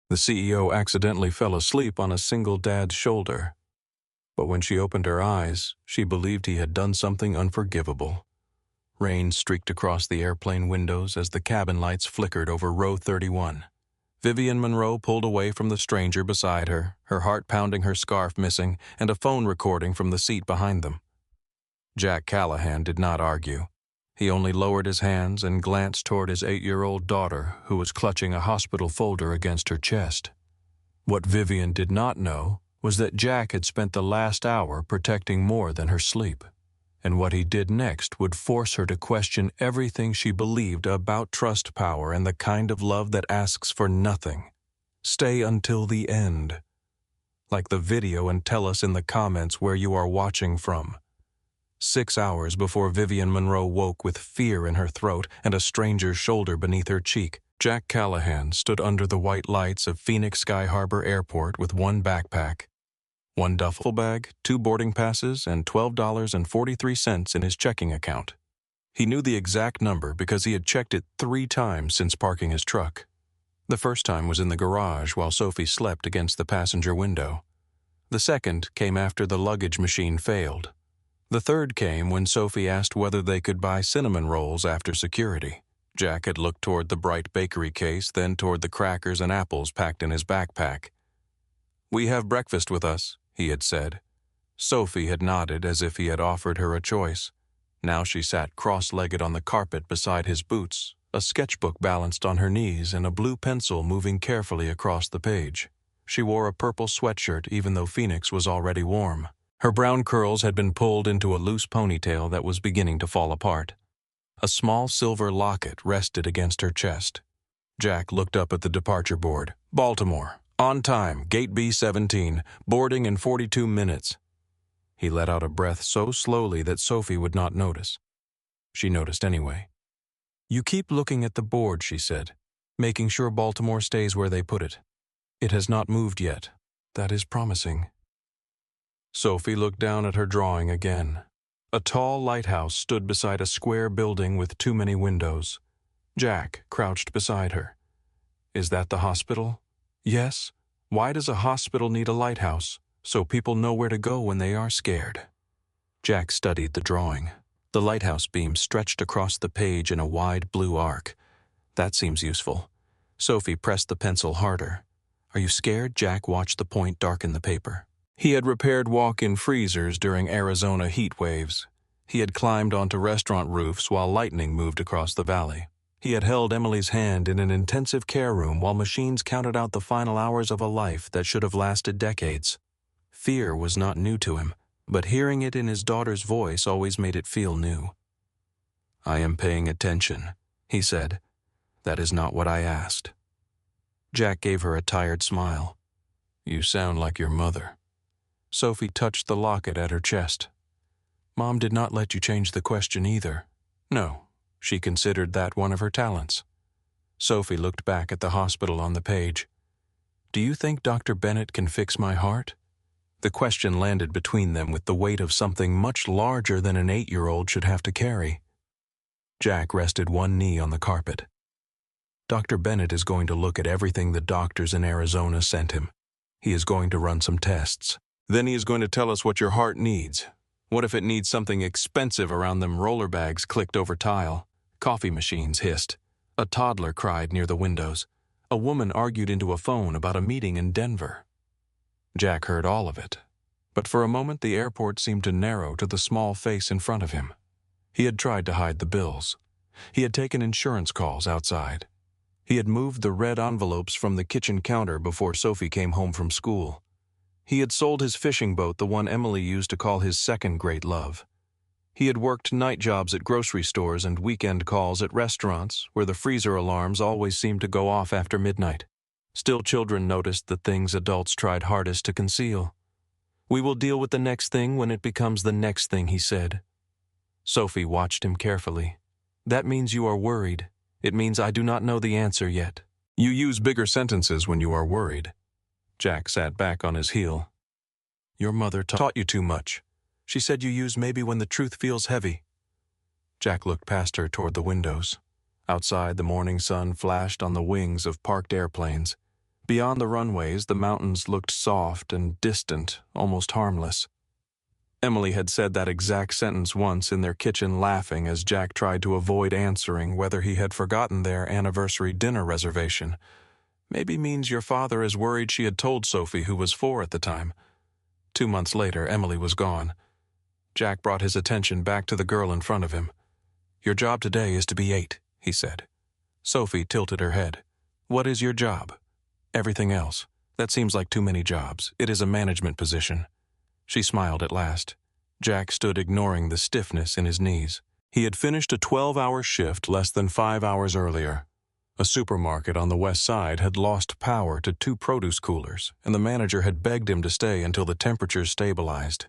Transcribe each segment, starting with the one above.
The CEO accidentally fell asleep on a single dad's shoulder. But when she opened her eyes, she believed he had done something unforgivable. Rain streaked across the airplane windows as the cabin lights flickered over row 31. Vivian Monroe pulled away from the stranger beside her heart pounding, her scarf missing, and a phone recording from the seat behind them. Jack Callahan did not argue. He only lowered his hands and glanced toward his 8-year-old daughter, who was clutching a hospital folder against her chest. What Vivian did not know was that Jack had spent the last hour protecting more than her sleep, and what he did next would force her to question everything she believed about trust power and the kind of love that asks for nothing. Stay until the end. Like the video and tell us in the comments where you are watching from. 6 hours before Vivian Monroe woke with fear in her throat and a stranger's shoulder beneath her cheek, Jack Callahan stood under the white lights of Phoenix Sky Harbor Airport with one backpack, one duffel bag, 2 boarding passes, and $12.43 in his checking account. He knew the exact number because he had checked it 3 times since parking his truck. The first time was in the garage while Sophie slept against the passenger window. The second came after the luggage machine failed. The third came when Sophie asked whether they could buy cinnamon rolls after security. Jack had looked toward the bright bakery case, then toward the crackers and apples packed in his backpack. "We have breakfast with us," he had said. Sophie had nodded as if he had offered her a choice. Now she sat cross-legged on the carpet beside his boots, a sketchbook balanced on her knees and a blue pencil moving carefully across the page. She wore a purple sweatshirt even though Phoenix was already warm. Her brown curls had been pulled into a loose ponytail that was beginning to fall apart. A small silver locket rested against her chest. Jack looked up at the departure board. "Baltimore. On time. Gate B-17. Boarding in 42 minutes. He let out a breath so slowly that Sophie would not notice. She noticed anyway. "You keep looking at the board," she said, "making sure Baltimore stays where they put it. It has not moved yet. That is promising." Sophie looked down at her drawing again. A tall lighthouse stood beside a square building with too many windows. Jack crouched beside her. "Is that the hospital?" "Yes. Why does a hospital need a lighthouse? So people know where to go when they are scared." Jack studied the drawing. The lighthouse beam stretched across the page in a wide blue arc. "That seems useful." Sophie pressed the pencil harder. "Are you scared?" Jack watched the point darken the paper. He had repaired walk-in freezers during Arizona heat waves. He had climbed onto restaurant roofs while lightning moved across the valley. He had held Emily's hand in an intensive care room while machines counted out the final hours of a life that should have lasted decades. Fear was not new to him, but hearing it in his daughter's voice always made it feel new. "I am paying attention," he said. "That is not what I asked." Jack gave her a tired smile. "You sound like your mother." Sophie touched the locket at her chest. "Mom did not let you change the question either." "No, she considered that one of her talents." Sophie looked back at the hospital on the page. "Do you think Dr. Bennett can fix my heart?" The question landed between them with the weight of something much larger than an 8-year-old should have to carry. Jack rested one knee on the carpet. "Dr. Bennett is going to look at everything the doctors in Arizona sent him. He is going to run some tests. Then he is going to tell us what your heart needs. What if it needs something expensive around them roller bags clicked over tile? Coffee machines hissed. A toddler cried near the windows. A woman argued into a phone about a meeting in Denver." Jack heard all of it, but for a moment the airport seemed to narrow to the small face in front of him. He had tried to hide the bills. He had taken insurance calls outside. He had moved the red envelopes from the kitchen counter before Sophie came home from school. He had sold his fishing boat, the one Emily used to call his second great love. He had worked night jobs at grocery stores and weekend calls at restaurants where the freezer alarms always seemed to go off after midnight. Still, children noticed the things adults tried hardest to conceal. "We will deal with the next thing when it becomes the next thing," he said. Sophie watched him carefully. "That means you are worried. It means I do not know the answer yet." "You use bigger sentences when you are worried." Jack sat back on his heel. "Your mother taught you too much. She said you use maybe when the truth feels heavy." Jack looked past her toward the windows. Outside, the morning sun flashed on the wings of parked airplanes. Beyond the runways, the mountains looked soft and distant, almost harmless. Emily had said that exact sentence once in their kitchen, laughing as Jack tried to avoid answering whether he had forgotten their anniversary dinner reservation. Maybe means your father is worried she had told Sophie, who was 4 at the time. 2 months later, Emily was gone. Jack brought his attention back to the girl in front of him. "Your job today is to be 8, he said. Sophie tilted her head. "What is your job?" "Everything else. That seems like too many jobs. It is a management position." She smiled at last. Jack stood ignoring the stiffness in his knees. He had finished a 12-hour shift less than 5 hours earlier. A supermarket on the west side had lost power to 2 produce coolers, and the manager had begged him to stay until the temperatures stabilized.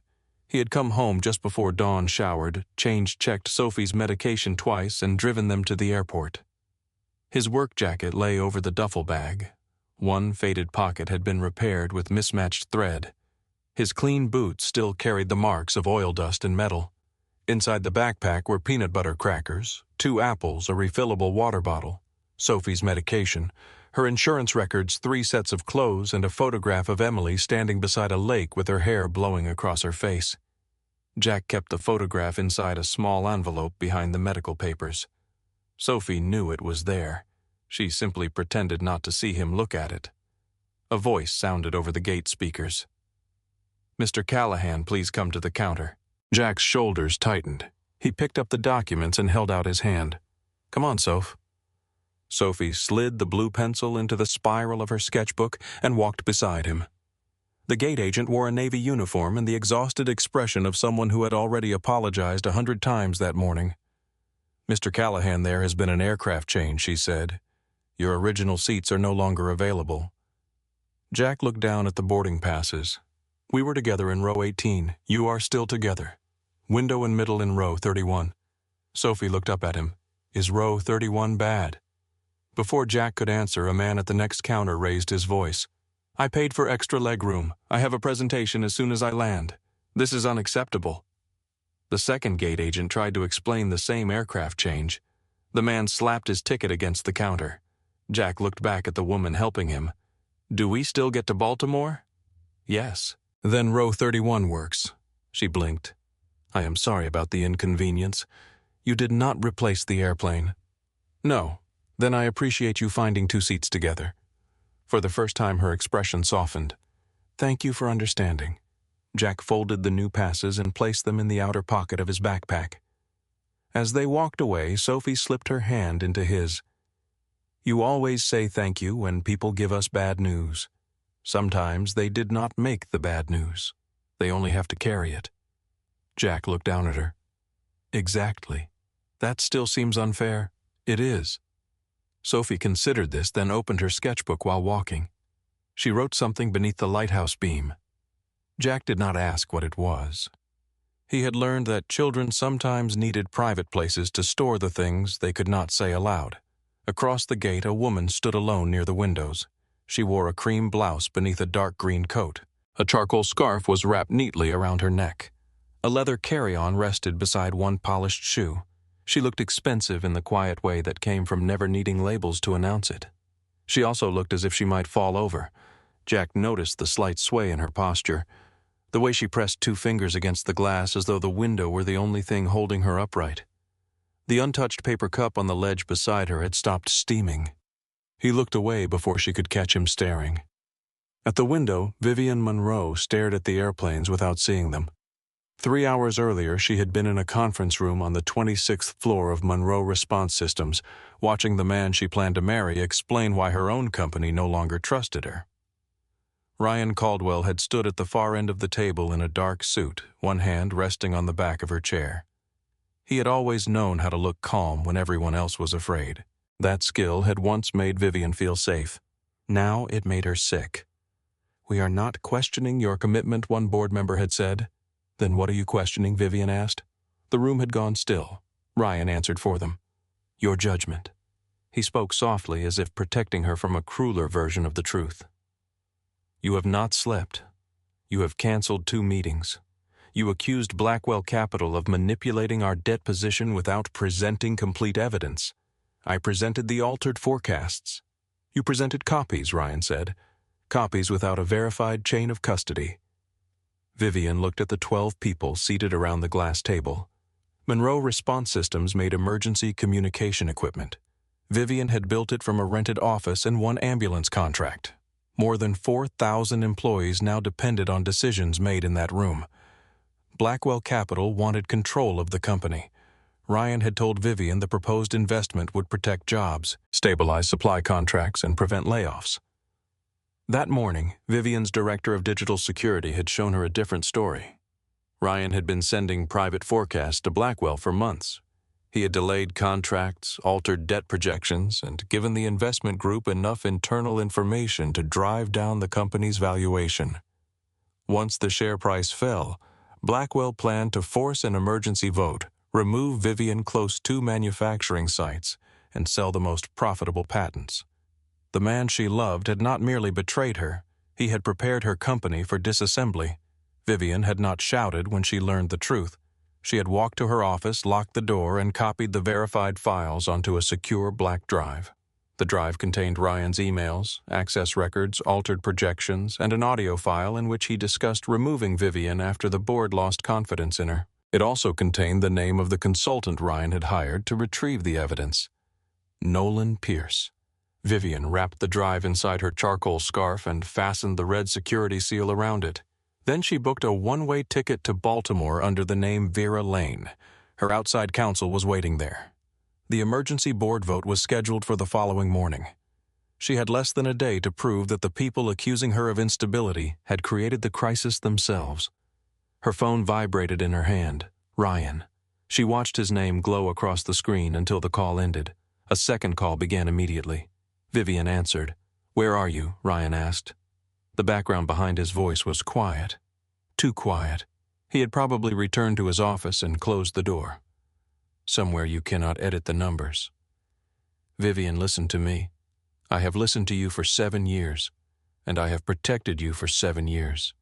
He had come home just before dawn, showered, checked Sophie's medication twice, and driven them to the airport. His work jacket lay over the duffel bag. One faded pocket had been repaired with mismatched thread. His clean boots still carried the marks of oil dust and metal. Inside the backpack were peanut butter crackers, 2 apples, a refillable water bottle, Sophie's medication, her insurance records, 3 sets of clothes, and a photograph of Emily standing beside a lake with her hair blowing across her face. Jack kept the photograph inside a small envelope behind the medical papers. Sophie knew it was there. She simply pretended not to see him look at it. A voice sounded over the gate speakers. "Mr. Callahan, please come to the counter." Jack's shoulders tightened. He picked up the documents and held out his hand. "Come on, Soph." Sophie slid the blue pencil into the spiral of her sketchbook and walked beside him. The gate agent wore a Navy uniform and the exhausted expression of someone who had already apologized 100 times that morning. "Mr. Callahan, there has been an aircraft change," she said. "Your original seats are no longer available." Jack looked down at the boarding passes. "We were together in row 18. You are still together. Window and middle in row 31. Sophie looked up at him. "Is row 31 bad?" Before Jack could answer, a man at the next counter raised his voice. "I paid for extra leg room. I have a presentation as soon as I land. This is unacceptable." The second gate agent tried to explain the same aircraft change. The man slapped his ticket against the counter. Jack looked back at the woman helping him. "Do we still get to Baltimore?" "Yes." "Then row 31 works." She blinked. "I am sorry about the inconvenience. You did not replace the airplane." "No. Then I appreciate you finding 2 seats together." For the first time her expression softened. "Thank you for understanding." Jack folded the new passes and placed them in the outer pocket of his backpack. As they walked away, Sophie slipped her hand into his. "You always say thank you when people give us bad news. Sometimes they did not make the bad news. They only have to carry it." Jack looked down at her. "Exactly. That still seems unfair." "It is." Sophie considered this, then opened her sketchbook while walking. She wrote something beneath the lighthouse beam. Jack did not ask what it was. He had learned that children sometimes needed private places to store the things they could not say aloud. Across the gate, a woman stood alone near the windows. She wore a cream blouse beneath a dark green coat. A charcoal scarf was wrapped neatly around her neck. A leather carry-on rested beside one polished shoe. She looked expensive in the quiet way that came from never needing labels to announce it. She also looked as if she might fall over. Jack noticed the slight sway in her posture, the way she pressed 2 fingers against the glass as though the window were the only thing holding her upright. The untouched paper cup on the ledge beside her had stopped steaming. He looked away before she could catch him staring. At the window, Vivian Monroe stared at the airplanes without seeing them. 3 hours earlier, she had been in a conference room on the 26th floor of Monroe Response Systems, watching the man she planned to marry explain why her own company no longer trusted her. Ryan Caldwell had stood at the far end of the table in a dark suit, one hand resting on the back of her chair. He had always known how to look calm when everyone else was afraid. That skill had once made Vivian feel safe. Now it made her sick. "We are not questioning your commitment," one board member had said. "Then what are you questioning?" Vivian asked. The room had gone still. Ryan answered for them. "Your judgment." He spoke softly, as if protecting her from a crueler version of the truth. "You have not slept. You have canceled 2 meetings. You accused Blackwell Capital of manipulating our debt position without presenting complete evidence. I presented the altered forecasts." "You presented copies," Ryan said. copies without a verified chain of custody. Vivian looked at the 12 people seated around the glass table. Monroe Response Systems made emergency communication equipment. Vivian had built it from a rented office and one ambulance contract. More than 4,000 employees now depended on decisions made in that room. Blackwell Capital wanted control of the company. Ryan had told Vivian the proposed investment would protect jobs, stabilize supply contracts, and prevent layoffs. That morning, Vivian's director of digital security had shown her a different story. Ryan had been sending private forecasts to Blackwell for months. He had delayed contracts, altered debt projections, and given the investment group enough internal information to drive down the company's valuation. Once the share price fell, Blackwell planned to force an emergency vote, remove Vivian close to manufacturing sites, and sell the most profitable patents. The man she loved had not merely betrayed her, he had prepared her company for disassembly. Vivian had not shouted when she learned the truth. She had walked to her office, locked the door, and copied the verified files onto a secure black drive. The drive contained Ryan's emails, access records, altered projections, and an audio file in which he discussed removing Vivian after the board lost confidence in her. It also contained the name of the consultant Ryan had hired to retrieve the evidence. Nolan Pierce. Vivian wrapped the drive inside her charcoal scarf and fastened the red security seal around it. Then she booked a one-way ticket to Baltimore under the name Vera Lane. Her outside counsel was waiting there. The emergency board vote was scheduled for the following morning. She had less than a day to prove that the people accusing her of instability had created the crisis themselves. Her phone vibrated in her hand. Ryan. She watched his name glow across the screen until the call ended. A second call began immediately. Vivian answered. "Where are you?" Ryan asked. The background behind his voice was quiet. Too quiet. He had probably returned to his office and closed the door. "Somewhere you cannot edit the numbers." "Vivian, listen to me. I have listened to you for 7 years, and I have protected you for 7 years.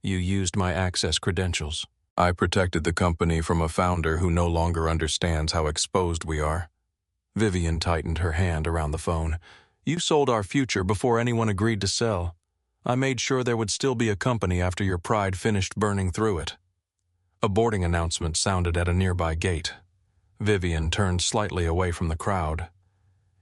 You used my access credentials. I protected the company from a founder who no longer understands how exposed we are." Vivian tightened her hand around the phone. "You sold our future before anyone agreed to sell. I made sure there would still be a company after your pride finished burning through it." A boarding announcement sounded at a nearby gate. Vivian turned slightly away from the crowd.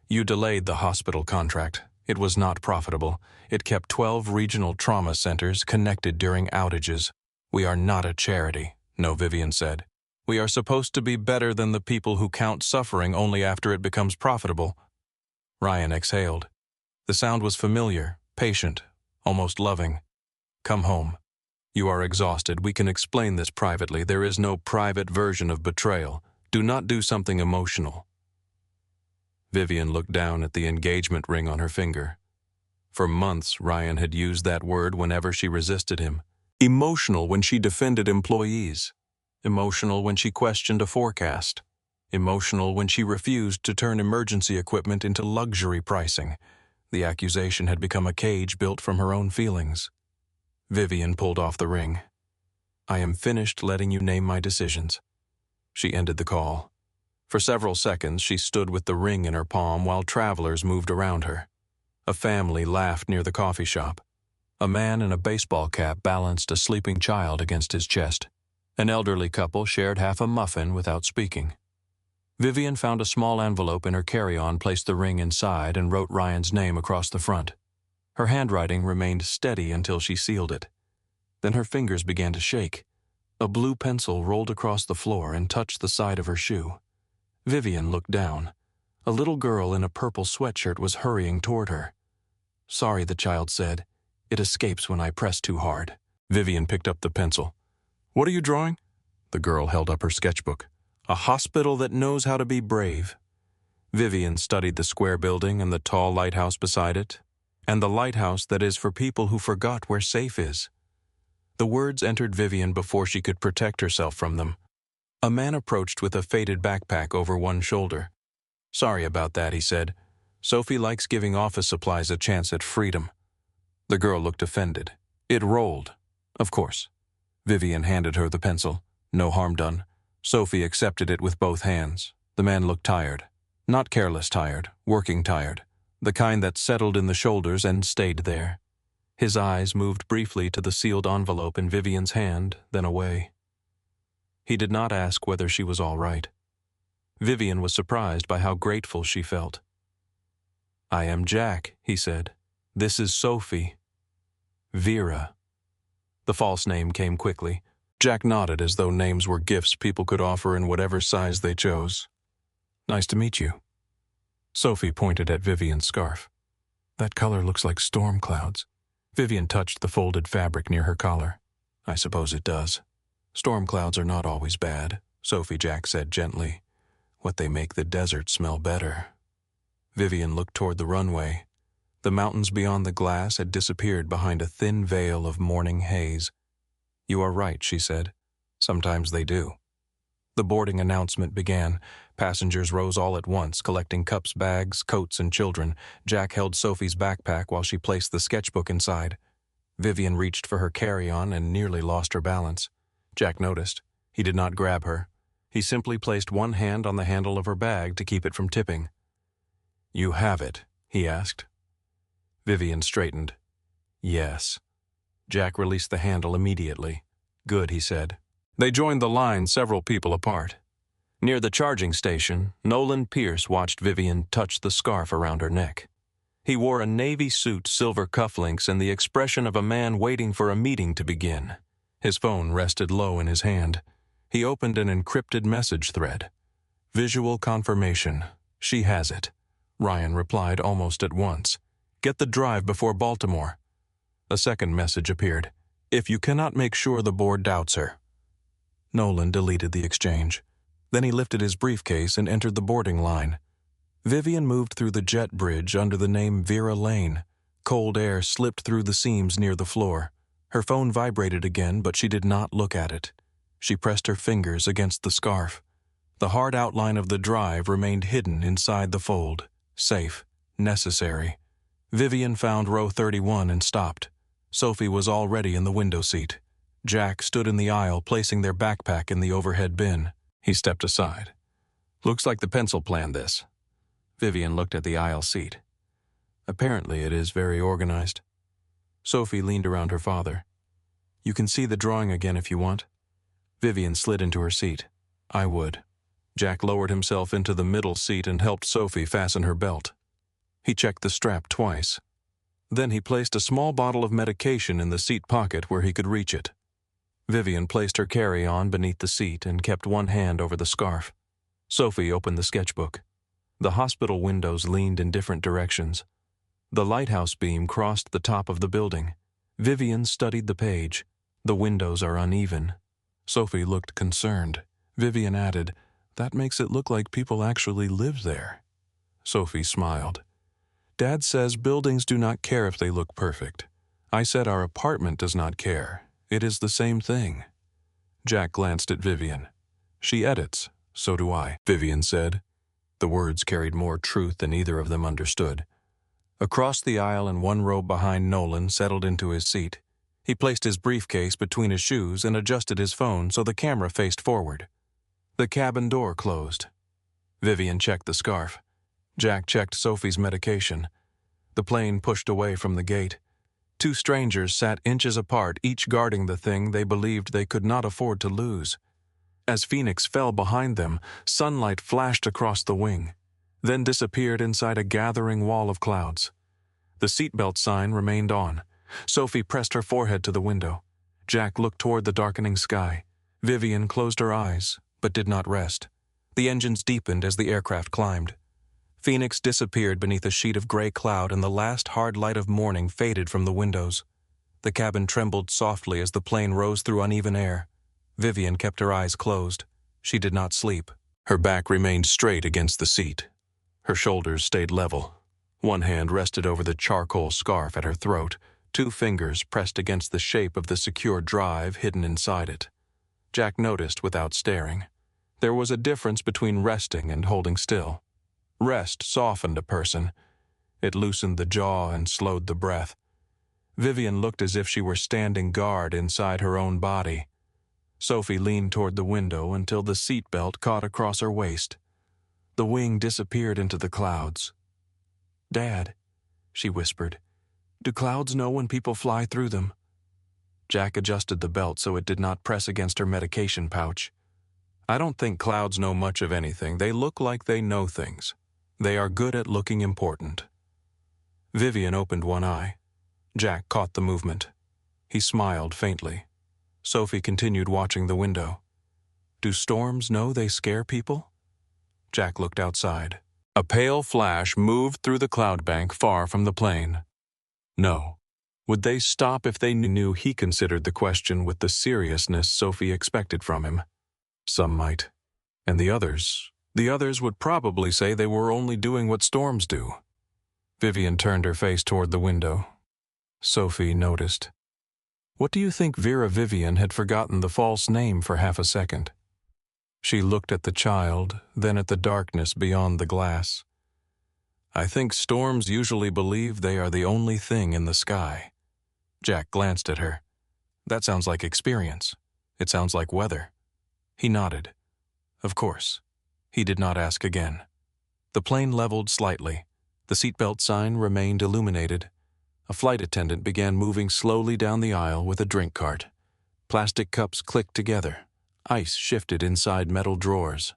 "You delayed the hospital contract. It was not profitable. It kept 12 regional trauma centers connected during outages. We are not a charity," No, Vivian said. "We are supposed to be better than the people who count suffering only after it becomes profitable." Ryan exhaled. The sound was familiar, patient, almost loving. "Come home. You are exhausted. We can explain this privately. There is no private version of betrayal. Do not do something emotional." Vivian looked down at the engagement ring on her finger. For months, Ryan had used that word whenever she resisted him. Emotional when she defended employees. Emotional when she questioned a forecast. Emotional when she refused to turn emergency equipment into luxury pricing. The accusation had become a cage built from her own feelings. Vivian pulled off the ring. "I am finished letting you name my decisions." She ended the call. For several seconds, she stood with the ring in her palm while travelers moved around her. A family laughed near the coffee shop. A man in a baseball cap balanced a sleeping child against his chest. An elderly couple shared half a muffin without speaking. Vivian found a small envelope in her carry-on, placed the ring inside, and wrote Ryan's name across the front. Her handwriting remained steady until she sealed it. Then her fingers began to shake. A blue pencil rolled across the floor and touched the side of her shoe. Vivian looked down. A little girl in a purple sweatshirt was hurrying toward her. "Sorry," the child said. "It escapes when I press too hard." Vivian picked up the pencil. "What are you drawing?" The girl held up her sketchbook. "A hospital that knows how to be brave." Vivian studied the square building and the tall lighthouse beside it, and the lighthouse that is for people who forgot where safe is. The words entered Vivian before she could protect herself from them. A man approached with a faded backpack over one shoulder. "Sorry about that," he said. "Sophie likes giving office supplies a chance at freedom." The girl looked offended. "It rolled." "Of course." Vivian handed her the pencil. No harm done. Sophie accepted it with both hands. The man looked tired. Not careless tired, working tired. The kind that settled in the shoulders and stayed there. His eyes moved briefly to the sealed envelope in Vivian's hand, then away. He did not ask whether she was all right. Vivian was surprised by how grateful she felt. "I am Jack," he said. "This is Sophie." "Vera." The false name came quickly. Jack nodded as though names were gifts people could offer in whatever size they chose. "Nice to meet you." Sophie pointed at Vivian's scarf. "That color looks like storm clouds." Vivian touched the folded fabric near her collar. "I suppose it does. Storm clouds are not always bad," Sophie Jack said gently. "What they make the desert smell better." Vivian looked toward the runway. The mountains beyond the glass had disappeared behind a thin veil of morning haze. "You are right," she said. "Sometimes they do." The boarding announcement began. Passengers rose all at once, collecting cups, bags, coats, and children. Jack held Sophie's backpack while she placed the sketchbook inside. Vivian reached for her carry-on and nearly lost her balance. Jack noticed. He did not grab her. He simply placed one hand on the handle of her bag to keep it from tipping. "You have it?" he asked. Vivian straightened. "Yes." Jack released the handle immediately. "Good," he said. They joined the line several people apart. Near the charging station, Nolan Pierce watched Vivian touch the scarf around her neck. He wore a navy suit, silver cufflinks, and the expression of a man waiting for a meeting to begin. His phone rested low in his hand. He opened an encrypted message thread. "Visual confirmation. She has it." Ryan replied almost at once. "Get the drive before Baltimore." A second message appeared. "If you cannot make sure, the board doubts her." Nolan deleted the exchange. Then he lifted his briefcase and entered the boarding line. Vivian moved through the jet bridge under the name Vera Lane. Cold air slipped through the seams near the floor. Her phone vibrated again, but she did not look at it. She pressed her fingers against the scarf. The hard outline of the drive remained hidden inside the fold. Safe. Necessary. Vivian found row 31 and stopped. Sophie was already in the window seat. Jack stood in the aisle, placing their backpack in the overhead bin. He stepped aside. "Looks like the pencil planned this." Vivian looked at the aisle seat. "Apparently it is very organized." Sophie leaned around her father. "You can see the drawing again if you want." Vivian slid into her seat. "I would." Jack lowered himself into the middle seat and helped Sophie fasten her belt. He checked the strap twice. Then he placed a small bottle of medication in the seat pocket where he could reach it. Vivian placed her carry-on beneath the seat and kept one hand over the scarf. Sophie opened the sketchbook. The hospital windows leaned in different directions. The lighthouse beam crossed the top of the building. Vivian studied the page. "The windows are uneven." Sophie looked concerned. Vivian added, "That makes it look like people actually live there." Sophie smiled. "Dad says buildings do not care if they look perfect. I said our apartment does not care. It is the same thing." Jack glanced at Vivian. "She edits. So do I," Vivian said. The words carried more truth than either of them understood. Across the aisle and one row behind, Nolan settled into his seat. He placed his briefcase between his shoes and adjusted his phone so the camera faced forward. The cabin door closed. Vivian checked the scarf. Jack checked Sophie's medication. The plane pushed away from the gate. Two strangers sat inches apart, each guarding the thing they believed they could not afford to lose. As Phoenix fell behind them, sunlight flashed across the wing, then disappeared inside a gathering wall of clouds. The seatbelt sign remained on. Sophie pressed her forehead to the window. Jack looked toward the darkening sky. Vivian closed her eyes, but did not rest. The engines deepened as the aircraft climbed. Phoenix disappeared beneath a sheet of gray cloud, and the last hard light of morning faded from the windows. The cabin trembled softly as the plane rose through uneven air. Vivian kept her eyes closed. She did not sleep. Her back remained straight against the seat. Her shoulders stayed level. One hand rested over the charcoal scarf at her throat. Two fingers pressed against the shape of the secure drive hidden inside it. Jack noticed without staring. There was a difference between resting and holding still. Rest softened a person. It loosened the jaw and slowed the breath. Vivian looked as if she were standing guard inside her own body. Sophie leaned toward the window until the seatbelt caught across her waist. The wing disappeared into the clouds. "Dad," she whispered, Do clouds know when people fly through them? Jack adjusted the belt so it did not press against her medication pouch. I don't think clouds know much of anything. They look like they know things. They are good at looking important. Vivian opened one eye. Jack caught the movement. He smiled faintly. Sophie continued watching the window. Do storms know they scare people? Jack looked outside. A pale flash moved through the cloud bank far from the plane. No. Would they stop if they knew he considered the question with the seriousness Sophie expected from him? Some might. And the others would probably say they were only doing what storms do. Vivian turned her face toward the window. Sophie noticed. What do you think Vera Vivian had forgotten the false name for half a second? She looked at the child, then at the darkness beyond the glass. I think storms usually believe they are the only thing in the sky. Jack glanced at her. That sounds like experience. It sounds like weather. He nodded. Of course. He did not ask again. The plane leveled slightly. The seatbelt sign remained illuminated. A flight attendant began moving slowly down the aisle with a drink cart. Plastic cups clicked together. Ice shifted inside metal drawers.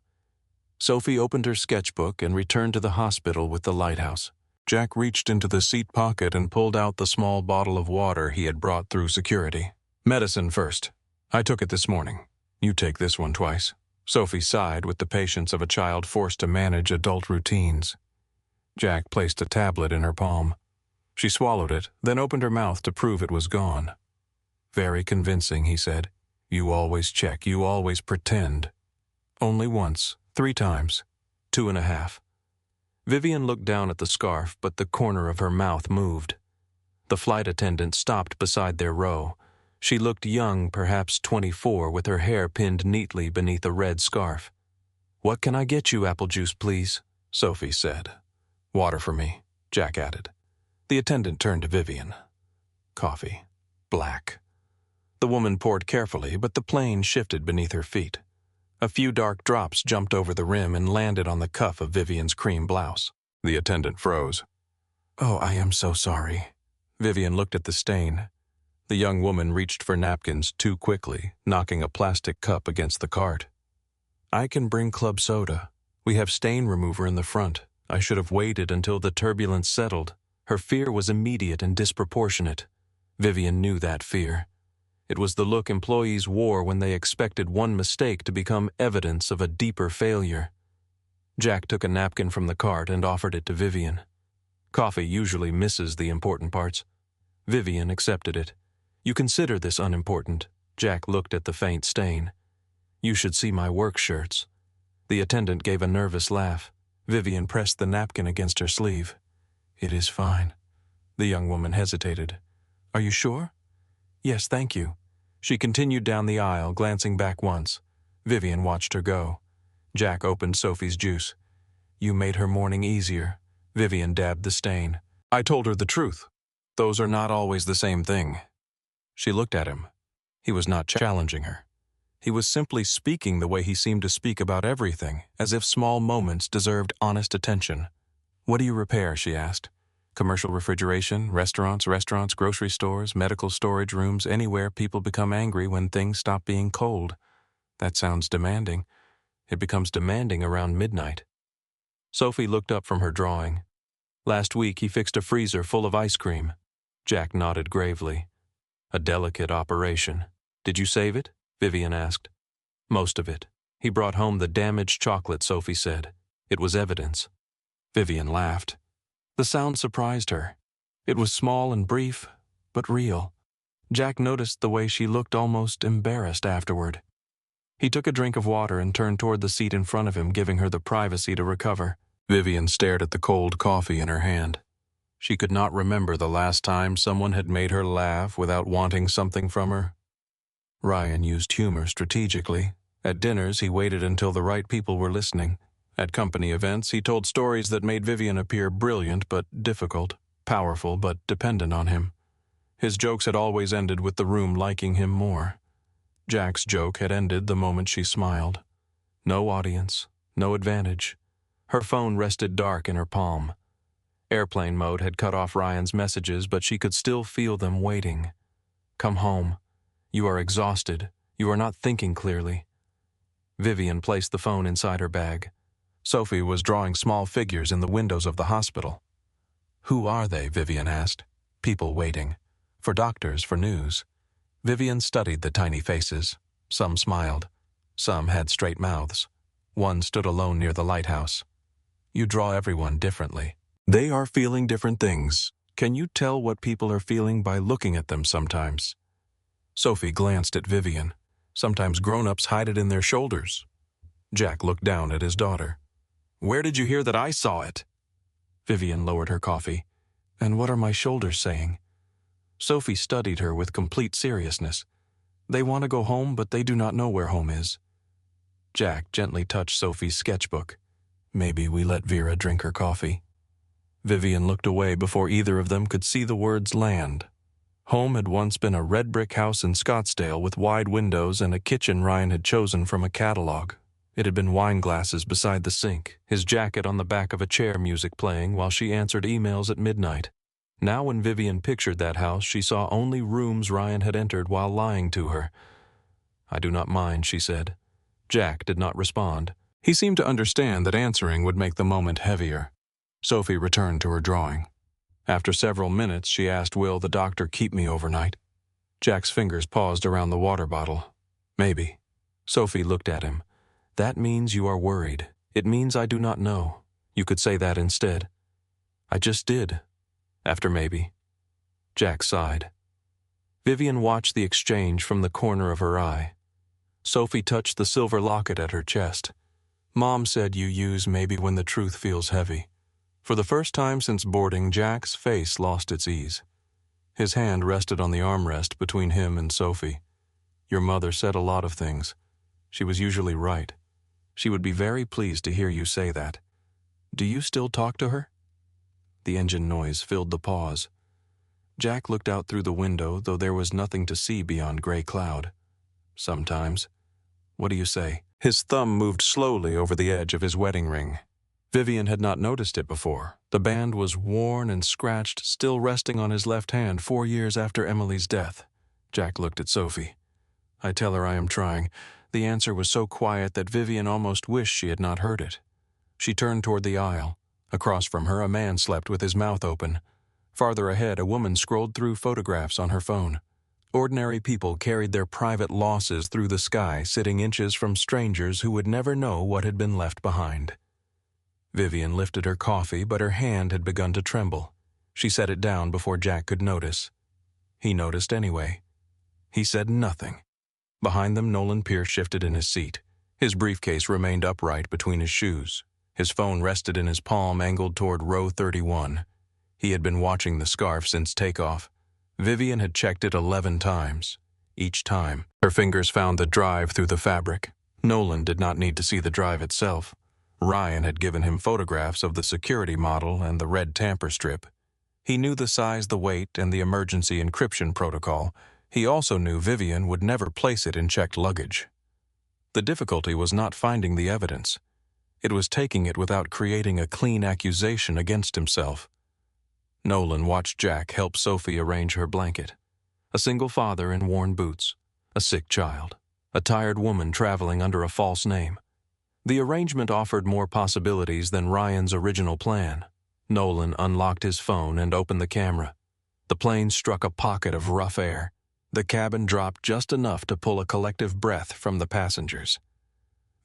Sophie opened her sketchbook and returned to the hospital with the lighthouse. Jack reached into the seat pocket and pulled out the small bottle of water he had brought through security. Medicine first. I took it this morning. You take this one twice. Sophie sighed with the patience of a child forced to manage adult routines. Jack placed a tablet in her palm. She swallowed it, then opened her mouth to prove it was gone. Very convincing, he said. You always check, you always pretend. Only once, 3 times, 2.5. Vivian looked down at the scarf, but the corner of her mouth moved. The flight attendant stopped beside their row. She looked young, perhaps 24, with her hair pinned neatly beneath a red scarf. What can I get you, apple juice, please? Sophie said. Water for me, Jack added. The attendant turned to Vivian. Coffee. Black. The woman poured carefully, but the plane shifted beneath her feet. A few dark drops jumped over the rim and landed on the cuff of Vivian's cream blouse. The attendant froze. Oh, I am so sorry. Vivian looked at the stain. The young woman reached for napkins too quickly, knocking a plastic cup against the cart. I can bring club soda. We have stain remover in the front. I should have waited until the turbulence settled. Her fear was immediate and disproportionate. Vivian knew that fear. It was the look employees wore when they expected one mistake to become evidence of a deeper failure. Jack took a napkin from the cart and offered it to Vivian. Coffee usually misses the important parts. Vivian accepted it. You consider this unimportant. Jack looked at the faint stain. You should see my work shirts. The attendant gave a nervous laugh. Vivian pressed the napkin against her sleeve. It is fine. The young woman hesitated. Are you sure? Yes, thank you. She continued down the aisle, glancing back once. Vivian watched her go. Jack opened Sophie's juice. You made her morning easier. Vivian dabbed the stain. I told her the truth. Those are not always the same thing. She looked at him. He was not challenging her. He was simply speaking the way he seemed to speak about everything, as if small moments deserved honest attention. What do you repair? She asked. Commercial refrigeration, restaurants, grocery stores, medical storage rooms, anywhere people become angry when things stop being cold. That sounds demanding. It becomes demanding around midnight. Sophie looked up from her drawing. Last week he fixed a freezer full of ice cream. Jack nodded gravely. A delicate operation. Did you save it? Vivian asked. Most of it. He brought home the damaged chocolate, Sophie said. It was evidence. Vivian laughed. The sound surprised her. It was small and brief, but real. Jack noticed the way she looked almost embarrassed afterward. He took a drink of water and turned toward the seat in front of him, giving her the privacy to recover. Vivian stared at the cold coffee in her hand. She could not remember the last time someone had made her laugh without wanting something from her. Ryan used humor strategically. At dinners, he waited until the right people were listening. At company events, he told stories that made Vivian appear brilliant but difficult, powerful but dependent on him. His jokes had always ended with the room liking him more. Jack's joke had ended the moment she smiled. No audience, no advantage. Her phone rested dark in her palm. Airplane mode had cut off Ryan's messages, but she could still feel them waiting. Come home. You are exhausted. You are not thinking clearly. Vivian placed the phone inside her bag. Sophie was drawing small figures in the windows of the hospital. Who are they? Vivian asked. People waiting. For doctors, for news. Vivian studied the tiny faces. Some smiled. Some had straight mouths. One stood alone near the lighthouse. You draw everyone differently. They are feeling different things. Can you tell what people are feeling by looking at them sometimes? Sophie glanced at Vivian. Sometimes grown-ups hide it in their shoulders. Jack looked down at his daughter. Where did you hear that I saw it? Vivian lowered her coffee. And what are my shoulders saying? Sophie studied her with complete seriousness. They want to go home, but they do not know where home is. Jack gently touched Sophie's sketchbook. Maybe we let Vera drink her coffee. Vivian looked away before either of them could see the words land. Home had once been a red brick house in Scottsdale with wide windows and a kitchen Ryan had chosen from a catalog. It had been wine glasses beside the sink, his jacket on the back of a chair, music playing while she answered emails at midnight. Now when Vivian pictured that house, she saw only rooms Ryan had entered while lying to her. I do not mind, she said. Jack did not respond. He seemed to understand that answering would make the moment heavier. Sophie returned to her drawing. After several minutes, she asked, will the doctor keep me overnight? Jack's fingers paused around the water bottle. Maybe. Sophie looked at him. That means you are worried. It means I do not know. You could say that instead. I just did. After maybe. Jack sighed. Vivian watched the exchange from the corner of her eye. Sophie touched the silver locket at her chest. Mom said you use maybe when the truth feels heavy. For the first time since boarding, Jack's face lost its ease. His hand rested on the armrest between him and Sophie. Your mother said a lot of things. She was usually right. She would be very pleased to hear you say that. Do you still talk to her? The engine noise filled the pause. Jack looked out through the window, though there was nothing to see beyond gray cloud. Sometimes. What do you say? His thumb moved slowly over the edge of his wedding ring. Vivian had not noticed it before. The band was worn and scratched, still resting on his left hand 4 years after Emily's death. Jack looked at Sophie. I tell her I am trying. The answer was so quiet that Vivian almost wished she had not heard it. She turned toward the aisle. Across from her, a man slept with his mouth open. Farther ahead, a woman scrolled through photographs on her phone. Ordinary people carried their private losses through the sky, sitting inches from strangers who would never know what had been left behind. Vivian lifted her coffee, but her hand had begun to tremble. She set it down before Jack could notice. He noticed anyway. He said nothing. Behind them, Nolan Pierce shifted in his seat. His briefcase remained upright between his shoes. His phone rested in his palm, angled toward row 31. He had been watching the scarf since takeoff. Vivian had checked it 11 times. Each time, her fingers found the drive through the fabric. Nolan did not need to see the drive itself. Ryan had given him photographs of the security model and the red tamper strip. He knew the size, the weight, and the emergency encryption protocol. He also knew Vivian would never place it in checked luggage. The difficulty was not finding the evidence. It was taking it without creating a clean accusation against himself. Nolan watched Jack help Sophie arrange her blanket. A single father in worn boots, a sick child, a tired woman traveling under a false name. The arrangement offered more possibilities than Ryan's original plan. Nolan unlocked his phone and opened the camera. The plane struck a pocket of rough air. The cabin dropped just enough to pull a collective breath from the passengers.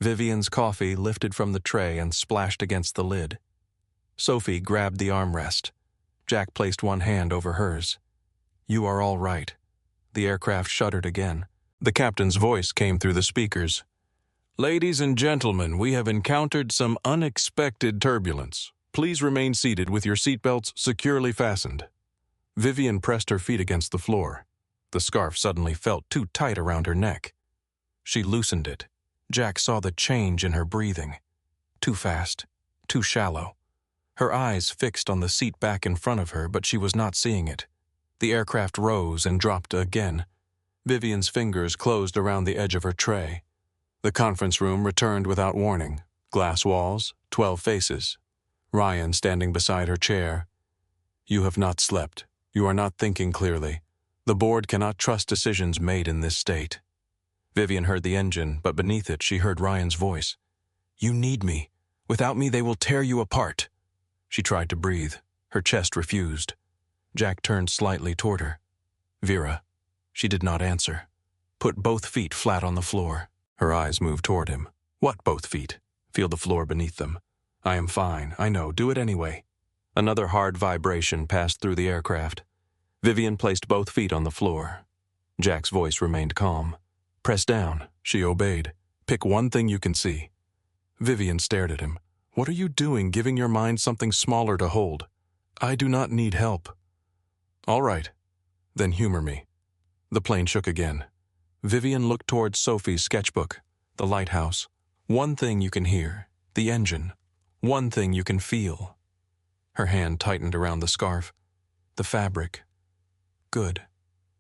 Vivian's coffee lifted from the tray and splashed against the lid. Sophie grabbed the armrest. Jack placed one hand over hers. You are all right. The aircraft shuddered again. The captain's voice came through the speakers. Ladies and gentlemen, we have encountered some unexpected turbulence. Please remain seated with your seatbelts securely fastened. Vivian pressed her feet against the floor. The scarf suddenly felt too tight around her neck. She loosened it. Jack saw the change in her breathing. Too fast, too shallow. Her eyes fixed on the seat back in front of her, but she was not seeing it. The aircraft rose and dropped again. Vivian's fingers closed around the edge of her tray. The conference room returned without warning. Glass walls, 12 faces. Ryan standing beside her chair, You have not slept. You are not thinking clearly. The board cannot trust decisions made in this state. Vivian heard the engine, but beneath it she heard Ryan's voice. You need me. Without me they will tear you apart. She tried to breathe. Her chest refused. Jack turned slightly toward her. Vera. She did not answer. Put both feet flat on the floor. Her eyes moved toward him. What both feet? Feel the floor beneath them. I am fine, I know. Do it anyway. Another hard vibration passed through the aircraft. Vivian placed both feet on the floor. Jack's voice remained calm. Press down. She obeyed. Pick one thing you can see. Vivian stared at him. What are you doing, giving your mind something smaller to hold? I do not need help. All right. Then humor me. The plane shook again. Vivian looked towards Sophie's sketchbook, the lighthouse. One thing you can hear, the engine. One thing you can feel. Her hand tightened around the scarf. The fabric. Good.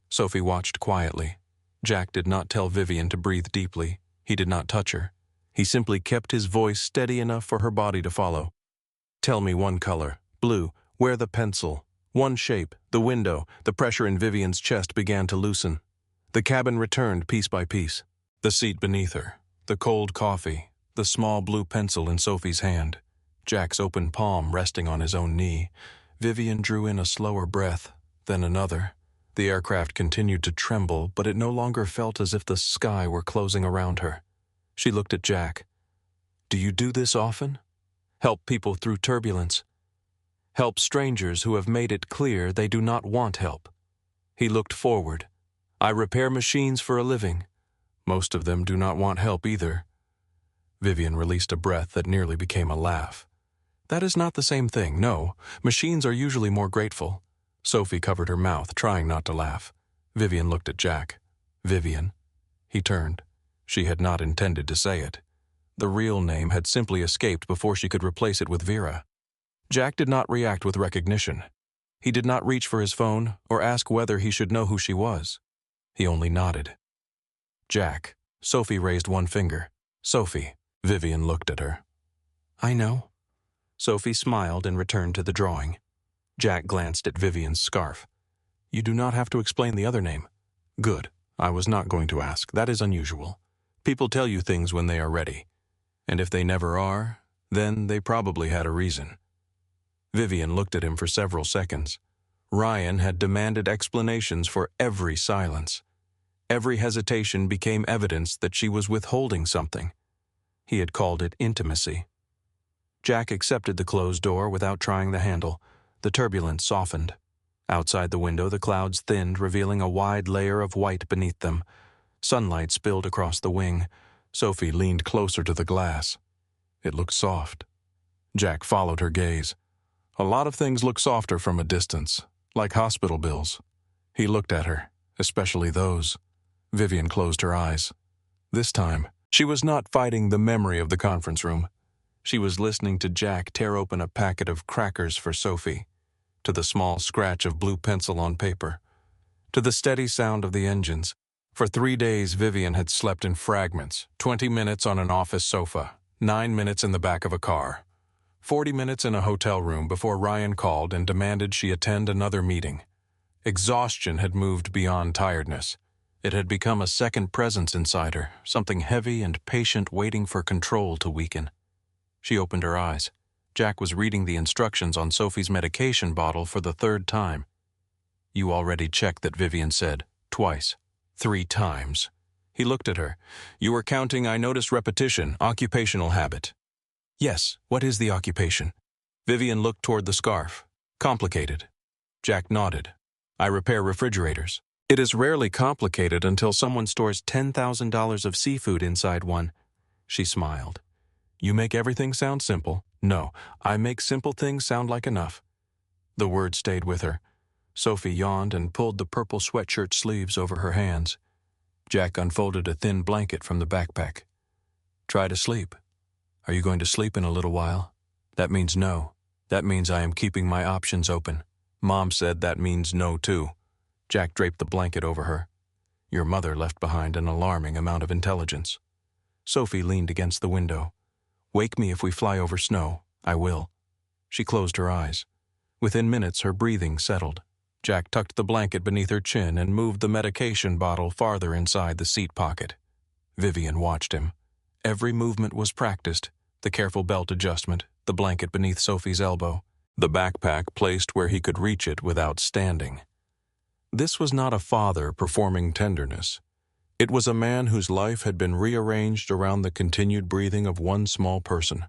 Sophie watched quietly. Jack did not tell Vivian to breathe deeply. He did not touch her. He simply kept his voice steady enough for her body to follow. Tell me one color. Blue. Where the pencil? One shape. The window. The pressure in Vivian's chest began to loosen. The cabin returned piece by piece. The seat beneath her. The cold coffee. The small blue pencil in Sophie's hand. Jack's open palm resting on his own knee. Vivian drew in a slower breath, then another. The aircraft continued to tremble, but it no longer felt as if the sky were closing around her. She looked at Jack. Do you do this often? Help people through turbulence. Help strangers who have made it clear they do not want help. He looked forward. I repair machines for a living. Most of them do not want help either. Vivian released a breath that nearly became a laugh. That is not the same thing, no. Machines are usually more grateful. Sophie covered her mouth, trying not to laugh. Vivian looked at Jack. Vivian. He turned. She had not intended to say it. The real name had simply escaped before she could replace it with Vera. Jack did not react with recognition. He did not reach for his phone or ask whether he should know who she was. He only nodded. Jack. Sophie raised one finger. Sophie. Vivian looked at her. I know. Sophie smiled and returned to the drawing. Jack glanced at Vivian's scarf. You do not have to explain the other name. Good. I was not going to ask. That is unusual. People tell you things when they are ready. And if they never are, then they probably had a reason. Vivian looked at him for several seconds. Ryan had demanded explanations for every silence. Every hesitation became evidence that she was withholding something. He had called it intimacy. Jack accepted the closed door without trying the handle. The turbulence softened. Outside the window, the clouds thinned, revealing a wide layer of white beneath them. Sunlight spilled across the wing. Sophie leaned closer to the glass. It looked soft. Jack followed her gaze. A lot of things look softer from a distance, like hospital bills. He looked at her, especially those. Vivian closed her eyes. This time, she was not fighting the memory of the conference room. She was listening to Jack tear open a packet of crackers for Sophie, to the small scratch of blue pencil on paper, to the steady sound of the engines. For 3 days, Vivian had slept in fragments, 20 minutes on an office sofa, 9 minutes in the back of a car, 40 minutes in a hotel room before Ryan called and demanded she attend another meeting. Exhaustion had moved beyond tiredness. It had become a second presence inside her, something heavy and patient waiting for control to weaken. She opened her eyes. Jack was reading the instructions on Sophie's medication bottle for the 3rd time. You already checked that, Vivian said. Twice. 3 times. He looked at her. You were counting, I noticed repetition, occupational habit. Yes, what is the occupation? Vivian looked toward the scarf. Complicated. Jack nodded. I repair refrigerators. It is rarely complicated until someone stores $10,000 of seafood inside one. She smiled. You make everything sound simple. No, I make simple things sound like enough. The word stayed with her. Sophie yawned and pulled the purple sweatshirt sleeves over her hands. Jack unfolded a thin blanket from the backpack. Try to sleep. Are you going to sleep in a little while? That means no. That means I am keeping my options open. Mom said that means no too. Jack draped the blanket over her. Your mother left behind an alarming amount of intelligence. Sophie leaned against the window. Wake me if we fly over snow. I will. She closed her eyes. Within minutes, her breathing settled. Jack tucked the blanket beneath her chin and moved the medication bottle farther inside the seat pocket. Vivian watched him. Every movement was practiced, the careful belt adjustment, the blanket beneath Sophie's elbow, the backpack placed where he could reach it without standing. This was not a father performing tenderness. It was a man whose life had been rearranged around the continued breathing of one small person.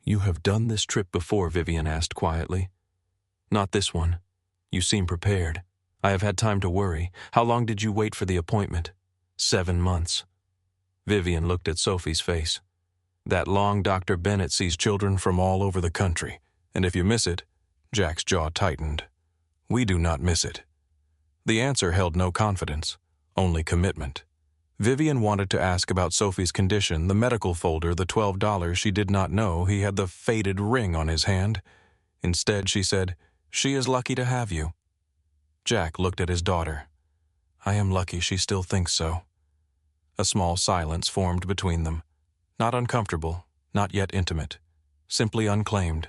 "You have done this trip before," Vivian asked quietly. "Not this one. You seem prepared. I have had time to worry. How long did you wait for the appointment?" 7 months. Vivian looked at Sophie's face. "That long Dr. Bennett sees children from all over the country, and if you miss it," Jack's jaw tightened. "We do not miss it." The answer held no confidence, only commitment. Vivian wanted to ask about Sophie's condition, the medical folder, the $12 she did not know he had the faded ring on his hand. Instead, she said, "She is lucky to have you." Jack looked at his daughter. "I am lucky she still thinks so." A small silence formed between them. Not uncomfortable, not yet intimate, simply unclaimed.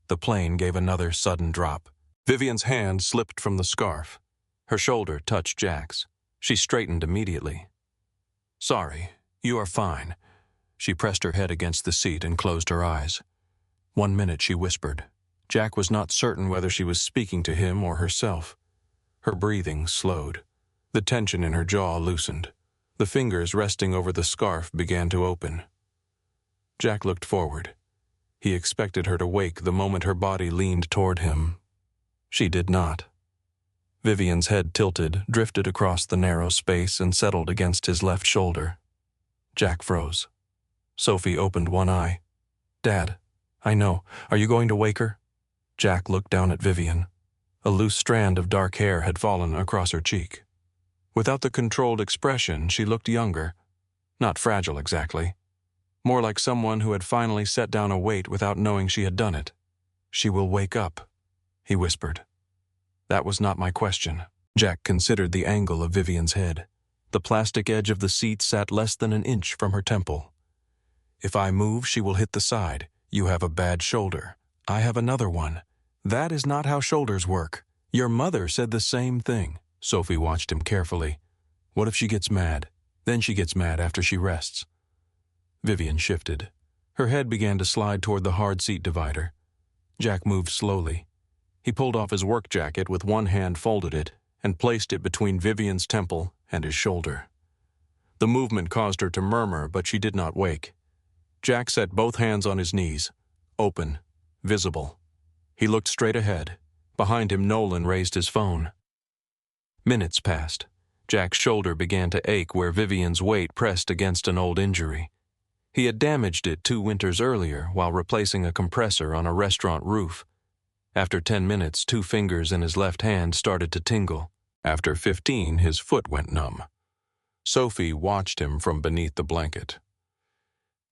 The plane gave another sudden drop. Vivian's hand slipped from the scarf. Her shoulder touched Jack's. She straightened immediately. "Sorry, you are fine." She pressed her head against the seat and closed her eyes. 1 minute, she whispered. Jack was not certain whether she was speaking to him or herself. Her breathing slowed. The tension in her jaw loosened. The fingers resting over the scarf began to open. Jack looked forward. He expected her to wake the moment her body leaned toward him. She did not. Vivian's head tilted, drifted across the narrow space, and settled against his left shoulder. Jack froze. Sophie opened one eye. "Dad, I know. Are you going to wake her?" Jack looked down at Vivian. A loose strand of dark hair had fallen across her cheek. Without the controlled expression, she looked younger. Not fragile exactly. More like someone who had finally set down a weight without knowing she had done it. "She will wake up," he whispered. "That was not my question." Jack considered the angle of Vivian's head. The plastic edge of the seat sat less than an inch from her temple. "If I move, she will hit the side. You have a bad shoulder. I have another one. That is not how shoulders work. Your mother said the same thing." Sophie watched him carefully. "What if she gets mad? Then she gets mad after she rests." Vivian shifted. Her head began to slide toward the hard seat divider. Jack moved slowly. He pulled off his work jacket with one hand, folded it, and placed it between Vivian's temple and his shoulder. The movement caused her to murmur, but she did not wake. Jack set both hands on his knees, open, visible. He looked straight ahead. Behind him, Nolan raised his phone. Minutes passed. Jack's shoulder began to ache where Vivian's weight pressed against an old injury. He had damaged it 2 winters earlier while replacing a compressor on a restaurant roof. After 10 minutes, 2 fingers in his left hand started to tingle. After 15, his foot went numb. Sophie watched him from beneath the blanket.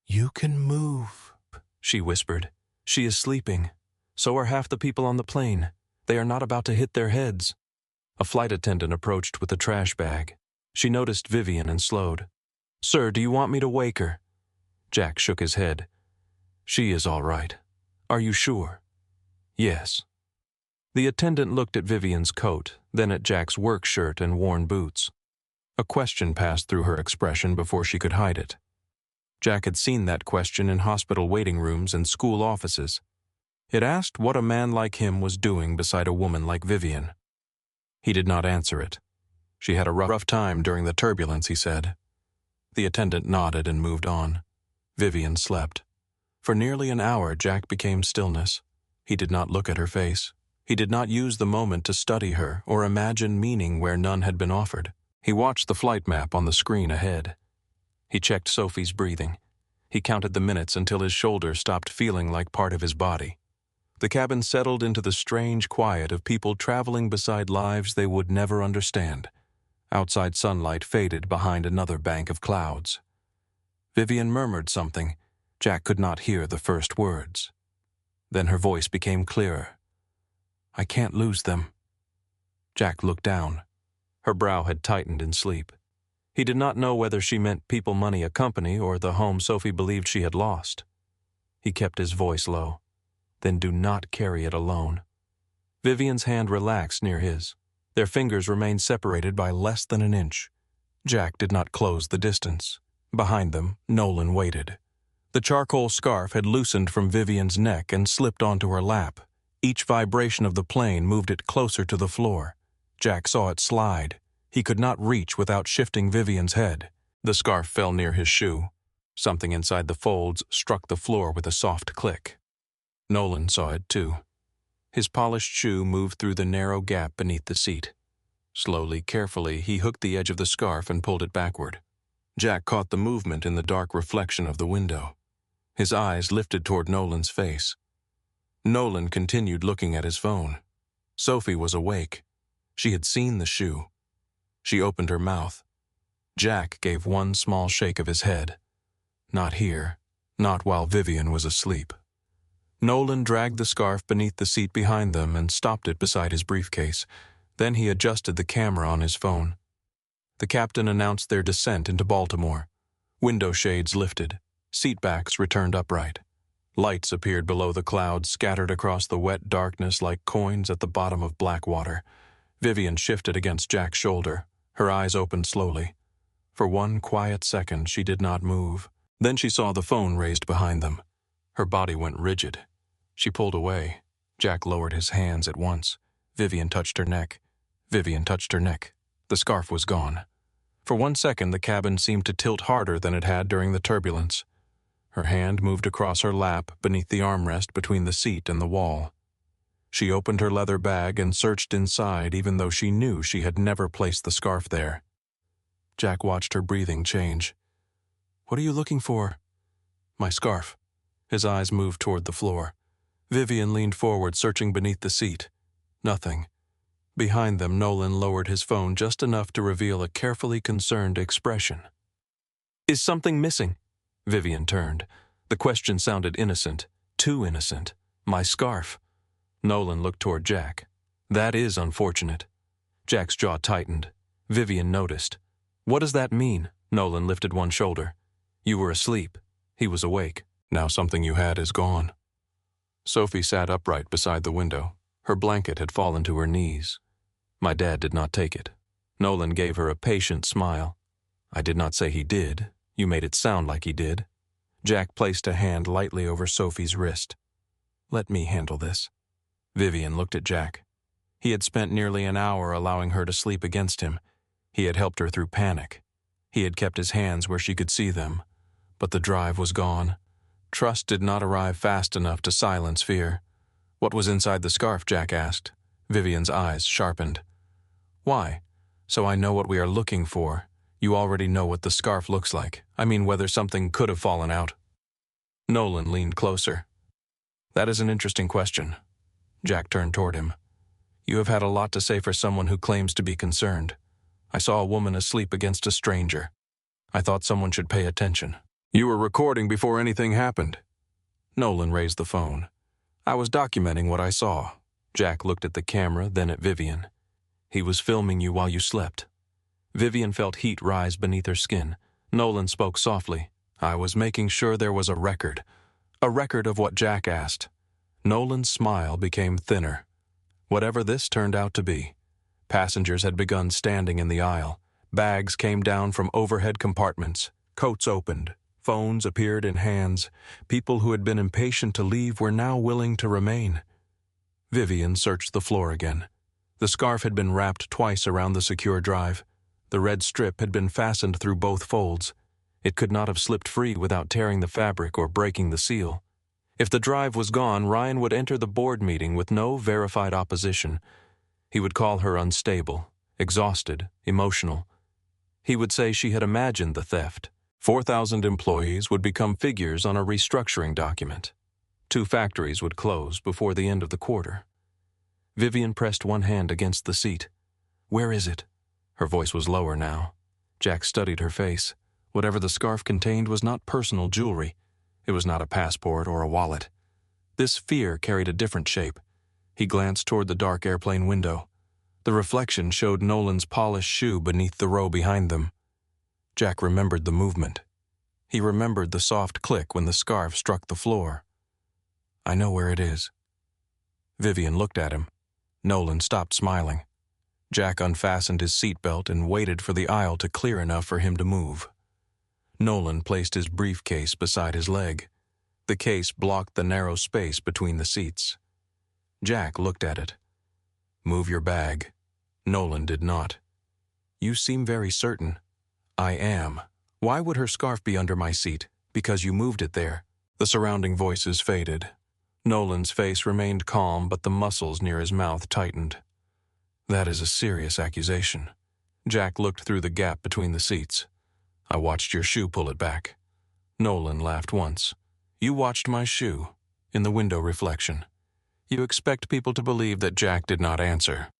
"You can move," she whispered. "She is sleeping. So are half the people on the plane. They are not about to hit their heads." A flight attendant approached with a trash bag. She noticed Vivian and slowed. "Sir, do you want me to wake her?" Jack shook his head. "She is all right. Are you sure?" "Yes." The attendant looked at Vivian's coat, then at Jack's work shirt and worn boots. A question passed through her expression before she could hide it. Jack had seen that question in hospital waiting rooms and school offices. It asked what a man like him was doing beside a woman like Vivian. He did not answer it. "She had a rough time during the turbulence," he said. The attendant nodded and moved on. Vivian slept. For nearly an hour, Jack became stillness. He did not look at her face. He did not use the moment to study her or imagine meaning where none had been offered. He watched the flight map on the screen ahead. He checked Sophie's breathing. He counted the minutes until his shoulder stopped feeling like part of his body. The cabin settled into the strange quiet of people traveling beside lives they would never understand. Outside sunlight faded behind another bank of clouds. Vivian murmured something. Jack could not hear the first words. Then her voice became clearer. "I can't lose them." Jack looked down. Her brow had tightened in sleep. He did not know whether she meant people, money, a company, or the home Sophie believed she had lost. He kept his voice low. "Then do not carry it alone. Vivian's hand relaxed near his. Their fingers remained separated by less than an inch. Jack did not close the distance. Behind them, Nolan waited. The charcoal scarf had loosened from Vivian's neck and slipped onto her lap. Each vibration of the plane moved it closer to the floor. Jack saw it slide. He could not reach without shifting Vivian's head. The scarf fell near his shoe. Something inside the folds struck the floor with a soft click. Nolan saw it too. His polished shoe moved through the narrow gap beneath the seat. Slowly, carefully, he hooked the edge of the scarf and pulled it backward. Jack caught the movement in the dark reflection of the window. His eyes lifted toward Nolan's face. Nolan continued looking at his phone. Sophie was awake. She had seen the shoe. She opened her mouth. Jack gave one small shake of his head. Not here. Not while Vivian was asleep. Nolan dragged the scarf beneath the seat behind them and stopped it beside his briefcase. Then he adjusted the camera on his phone. The captain announced their descent into Baltimore. Window shades lifted. Seatbacks returned upright. Lights appeared below the clouds, scattered across the wet darkness like coins at the bottom of black water. Vivian shifted against Jack's shoulder. Her eyes opened slowly. For one quiet second, she did not move. Then she saw the phone raised behind them. Her body went rigid. She pulled away. Jack lowered his hands at once. Vivian touched her neck. Vivian touched her neck. The scarf was gone. For 1 second, the cabin seemed to tilt harder than it had during the turbulence. Her hand moved across her lap beneath the armrest between the seat and the wall. She opened her leather bag and searched inside even though she knew she had never placed the scarf there. Jack watched her breathing change. "What are you looking for?" "My scarf." His eyes moved toward the floor. Vivian leaned forward, searching beneath the seat. Nothing. Behind them, Nolan lowered his phone just enough to reveal a carefully concerned expression. "Is something missing?" Vivian turned. The question sounded innocent. Too innocent. "My scarf." Nolan looked toward Jack. "That is unfortunate." Jack's jaw tightened. Vivian noticed. "What does that mean?" Nolan lifted one shoulder. "You were asleep." He was awake. "Now something you had is gone." Sophie sat upright beside the window. Her blanket had fallen to her knees. "My dad did not take it." Nolan gave her a patient smile. "I did not say he did. You made it sound like he did." Jack placed a hand lightly over Sophie's wrist. "Let me handle this." Vivian looked at Jack. He had spent nearly an hour allowing her to sleep against him. He had helped her through panic. He had kept his hands where she could see them. But the drive was gone. Trust did not arrive fast enough to silence fear. "What was inside the scarf?" Jack asked. Vivian's eyes sharpened. "Why? So I know what we are looking for. You already know what the scarf looks like. I mean, whether something could have fallen out." Nolan leaned closer. "That is an interesting question." Jack turned toward him. "You have had a lot to say for someone who claims to be concerned. I saw a woman asleep against a stranger. I thought someone should pay attention." "You were recording before anything happened." Nolan raised the phone. "I was documenting what I saw." Jack looked at the camera, then at Vivian. "He was filming you while you slept." Vivian felt heat rise beneath her skin. Nolan spoke softly. "I was making sure there was a record. A record of what Jack asked." Nolan's smile became thinner. Whatever this turned out to be. Passengers had begun standing in the aisle. Bags came down from overhead compartments. Coats opened. Phones appeared in hands. People who had been impatient to leave were now willing to remain. Vivian searched the floor again. The scarf had been wrapped twice around the secure drive. The red strip had been fastened through both folds. It could not have slipped free without tearing the fabric or breaking the seal. If the drive was gone, Ryan would enter the board meeting with no verified opposition. He would call her unstable, exhausted, emotional. He would say she had imagined the theft. 4,000 employees would become figures on a restructuring document. 2 factories would close before the end of the quarter. Vivian pressed one hand against the seat. "Where is it?" Her voice was lower now. Jack studied her face. Whatever the scarf contained was not personal jewelry. It was not a passport or a wallet. This fear carried a different shape. He glanced toward the dark airplane window. The reflection showed Nolan's polished shoe beneath the row behind them. Jack remembered the movement. He remembered the soft click when the scarf struck the floor. "I know where it is." Vivian looked at him. Nolan stopped smiling. Jack unfastened his seatbelt and waited for the aisle to clear enough for him to move. Nolan placed his briefcase beside his leg. The case blocked the narrow space between the seats. Jack looked at it. "Move your bag." Nolan did not. "You seem very certain." "I am. Why would her scarf be under my seat? Because you moved it there." The surrounding voices faded. Nolan's face remained calm, but the muscles near his mouth tightened. "That is a serious accusation." Jack looked through the gap between the seats. "I watched your shoe pull it back." Nolan laughed once. "You watched my shoe?" In the window reflection. You expect people to believe that Jack did not answer.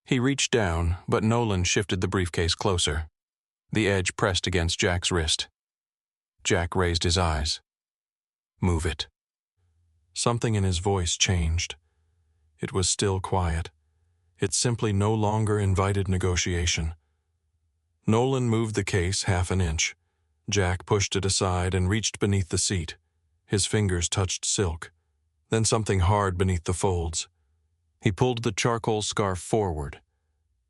He reached down, but Nolan shifted the briefcase closer. The edge pressed against Jack's wrist. Jack raised his eyes. "Move it." Something in his voice changed. It was still quiet. It simply no longer invited negotiation. Nolan moved the case half an inch. Jack pushed it aside and reached beneath the seat. His fingers touched silk, then something hard beneath the folds. He pulled the charcoal scarf forward.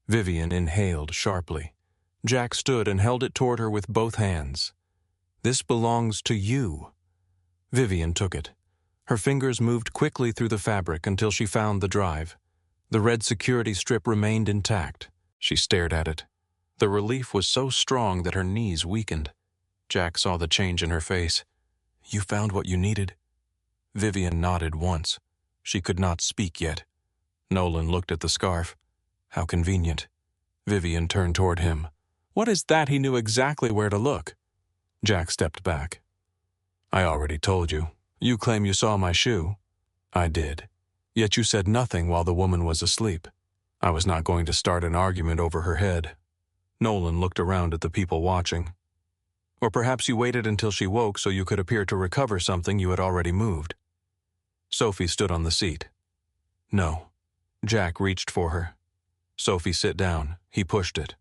Vivian inhaled sharply. Jack stood and held it toward her with both hands. "This belongs to you." Vivian took it. Her fingers moved quickly through the fabric until she found the drive. The red security strip remained intact. She stared at it. The relief was so strong that her knees weakened. Jack saw the change in her face. "You found what you needed?" Vivian nodded once. She could not speak yet. Nolan looked at the scarf. How convenient. Vivian turned toward him. "What is that?" He knew exactly where to look. Jack stepped back. "I already told you. You claim you saw my shoe." "I did. Yet you said nothing while the woman was asleep." "I was not going to start an argument over her head." Nolan looked around at the people watching. "Or perhaps you waited until she woke so you could appear to recover something you had already moved." Sophie stood on the seat. "No." Jack reached for her. "Sophie, sit down." He pushed it.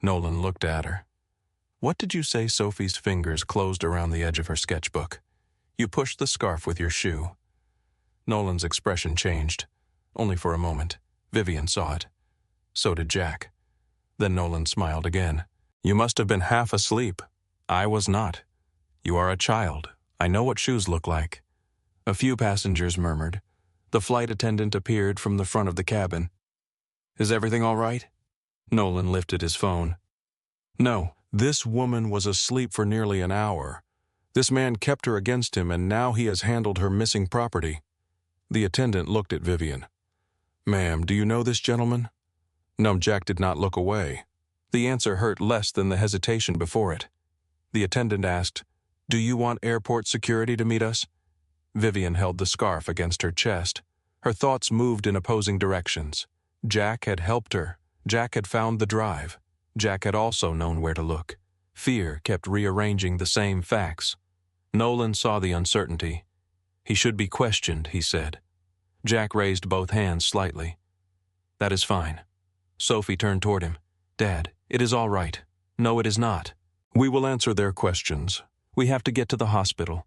Nolan looked at her. "What did you say?" Sophie's fingers closed around the edge of her sketchbook. "You pushed the scarf with your shoe." Nolan's expression changed. Only for a moment. Vivian saw it. So did Jack. Then Nolan smiled again. "You must have been half asleep." "I was not." "You are a child. I know what shoes look like." A few passengers murmured. The flight attendant appeared from the front of the cabin. "Is everything all right?" Nolan lifted his phone. "No, this woman was asleep for nearly an hour. This man kept her against him, and now he has handled her missing property." The attendant looked at Vivian. "Ma'am, do you know this gentleman?" No, Jack did not look away. The answer hurt less than the hesitation before it. The attendant asked, "Do you want airport security to meet us?" Vivian held the scarf against her chest. Her thoughts moved in opposing directions. Jack had helped her. Jack had found the drive. Jack had also known where to look. Fear kept rearranging the same facts. Nolan saw the uncertainty. "He should be questioned," he said. Jack raised both hands slightly. "That is fine." Sophie turned toward him. "Dad, it is all right." "No, it is not." "We will answer their questions. We have to get to the hospital."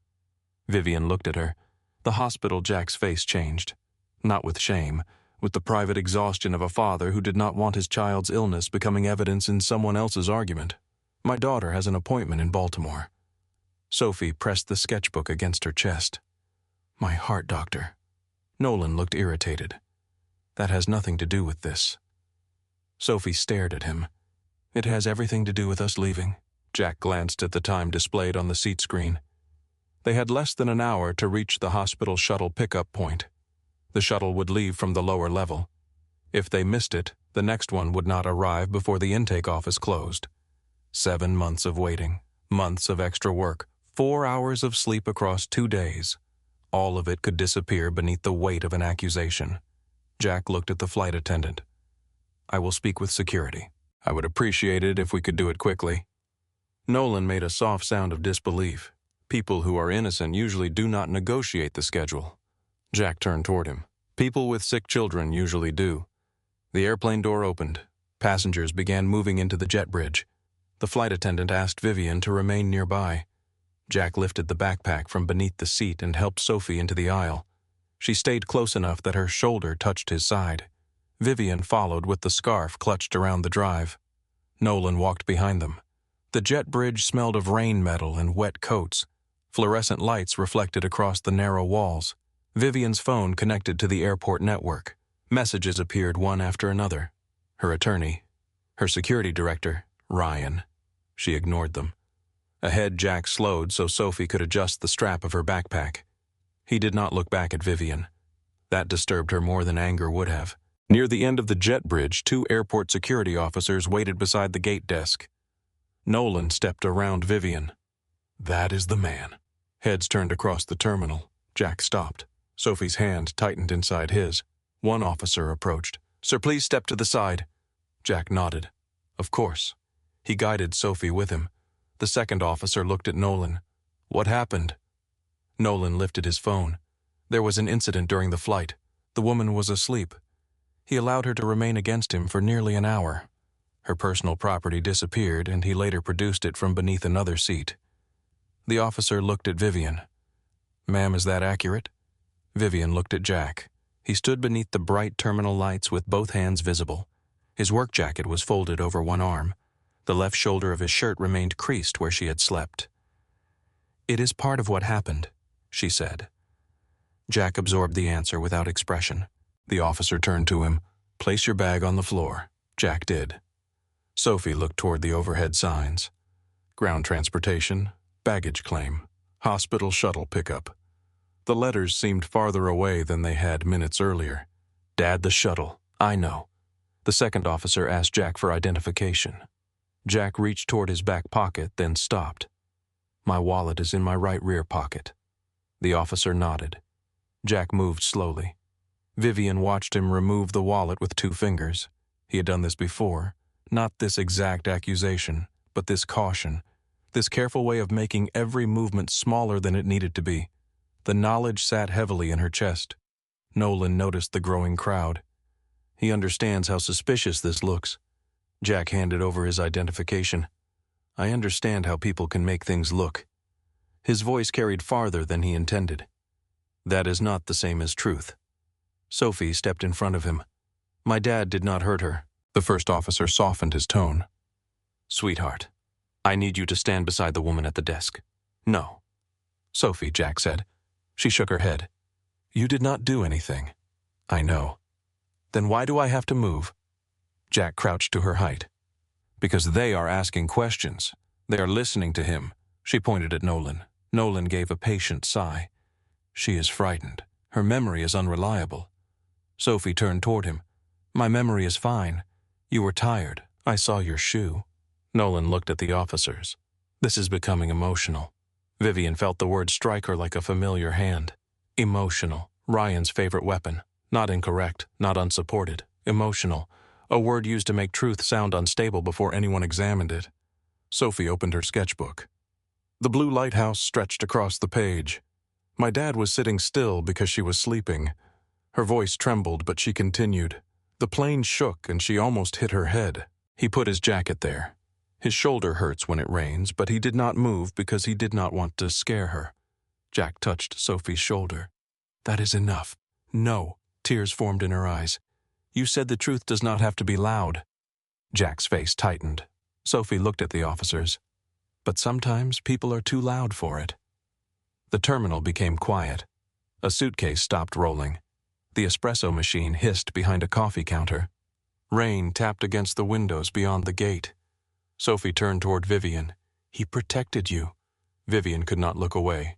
Vivian looked at her. The hospital. Jack's face changed. Not with shame, with the private exhaustion of a father who did not want his child's illness becoming evidence in someone else's argument. "My daughter has an appointment in Baltimore." Sophie pressed the sketchbook against her chest. "My heart, doctor." Nolan looked irritated. "That has nothing to do with this." Sophie stared at him. "It has everything to do with us leaving." Jack glanced at the time displayed on the seat screen. They had less than an hour to reach the hospital shuttle pickup point. The shuttle would leave from the lower level. If they missed it, the next one would not arrive before the intake office closed. 7 months of waiting, months of extra work, 4 hours of sleep across 2 days. All of it could disappear beneath the weight of an accusation. Jack looked at the flight attendant. "I will speak with security. I would appreciate it if we could do it quickly." Nolan made a soft sound of disbelief. People who are innocent usually do not negotiate the schedule. Jack turned toward him. "People with sick children usually do." The airplane door opened. Passengers began moving into the jet bridge. The flight attendant asked Vivian to remain nearby. Jack lifted the backpack from beneath the seat and helped Sophie into the aisle. She stayed close enough that her shoulder touched his side. Vivian followed with the scarf clutched around the drive. Nolan walked behind them. The jet bridge smelled of rain metal and wet coats. Fluorescent lights reflected across the narrow walls. Vivian's phone connected to the airport network. Messages appeared one after another. Her attorney, her security director, Ryan. She ignored them. Ahead, Jack slowed so Sophie could adjust the strap of her backpack. He did not look back at Vivian. That disturbed her more than anger would have. Near the end of the jet bridge, 2 airport security officers waited beside the gate desk. Nolan stepped around Vivian. That is the man. Heads turned across the terminal. Jack stopped. Sophie's hand tightened inside his. One officer approached. Sir, please step to the side. Jack nodded. Of course. He guided Sophie with him. The second officer looked at Nolan. What happened? Nolan lifted his phone. There was an incident during the flight. The woman was asleep. He allowed her to remain against him for nearly an hour. Her personal property disappeared, and he later produced it from beneath another seat. The officer looked at Vivian. Ma'am, is that accurate? Vivian looked at Jack. He stood beneath the bright terminal lights with both hands visible. His work jacket was folded over one arm. The left shoulder of his shirt remained creased where she had slept. It is part of what happened, she said. Jack absorbed the answer without expression. The officer turned to him. Place your bag on the floor. Jack did. Sophie looked toward the overhead signs. Ground transportation, baggage claim, hospital shuttle pickup. The letters seemed farther away than they had minutes earlier. Dad, the shuttle. I know. The second officer asked Jack for identification. Jack reached toward his back pocket, then stopped. My wallet is in my right rear pocket. The officer nodded. Jack moved slowly. Vivian watched him remove the wallet with 2 fingers. He had done this before. Not this exact accusation, but this caution, this careful way of making every movement smaller than it needed to be. The knowledge sat heavily in her chest. Nolan noticed the growing crowd. He understands how suspicious this looks. Jack handed over his identification. I understand how people can make things look. His voice carried farther than he intended. That is not the same as truth. Sophie stepped in front of him. My dad did not hurt her. The first officer softened his tone. Sweetheart, I need you to stand beside the woman at the desk. No. Sophie, Jack said. She shook her head. You did not do anything. I know. Then why do I have to move? Jack crouched to her height. Because they are asking questions. They are listening to him. She pointed at Nolan. Nolan gave a patient sigh. She is frightened. Her memory is unreliable. Sophie turned toward him. My memory is fine. You were tired. I saw your shoe. Nolan looked at the officers. This is becoming emotional. Vivian felt the word strike her like a familiar hand. Emotional. Ryan's favorite weapon. Not incorrect, not unsupported. Emotional. A word used to make truth sound unstable before anyone examined it. Sophie opened her sketchbook. The blue lighthouse stretched across the page. My dad was sitting still because she was sleeping. Her voice trembled, but she continued. The plane shook and she almost hit her head. He put his jacket there. His shoulder hurts when it rains, but he did not move because he did not want to scare her. Jack touched Sophie's shoulder. That is enough. No. Tears formed in her eyes. You said the truth does not have to be loud. Jack's face tightened. Sophie looked at the officers. But sometimes people are too loud for it. The terminal became quiet. A suitcase stopped rolling. The espresso machine hissed behind a coffee counter. Rain tapped against the windows beyond the gate. Sophie turned toward Vivian. He protected you. Vivian could not look away.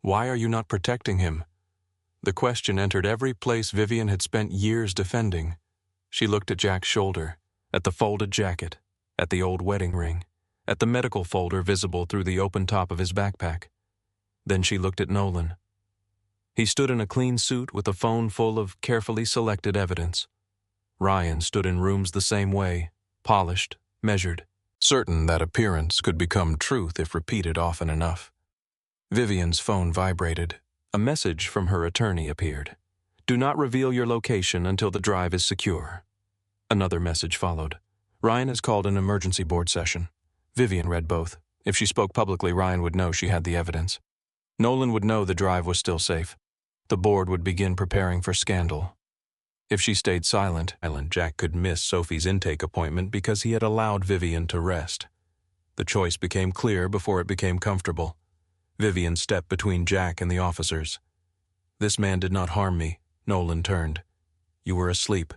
Why are you not protecting him? The question entered every place Vivian had spent years defending. She looked at Jack's shoulder, at the folded jacket, at the old wedding ring, at the medical folder visible through the open top of his backpack. Then she looked at Nolan. He stood in a clean suit with a phone full of carefully selected evidence. Ryan stood in rooms the same way, polished, measured, certain that appearance could become truth if repeated often enough. Vivian's phone vibrated. A message from her attorney appeared. Do not reveal your location until the drive is secure. Another message followed. Ryan has called an emergency board session. Vivian read both. If she spoke publicly, Ryan would know she had the evidence. Nolan would know the drive was still safe. The board would begin preparing for scandal. If she stayed silent, Jack could miss Sophie's intake appointment because he had allowed Vivian to rest. The choice became clear before it became comfortable. Vivian stepped between Jack and the officers. "This man did not harm me," Nolan turned. "You were asleep."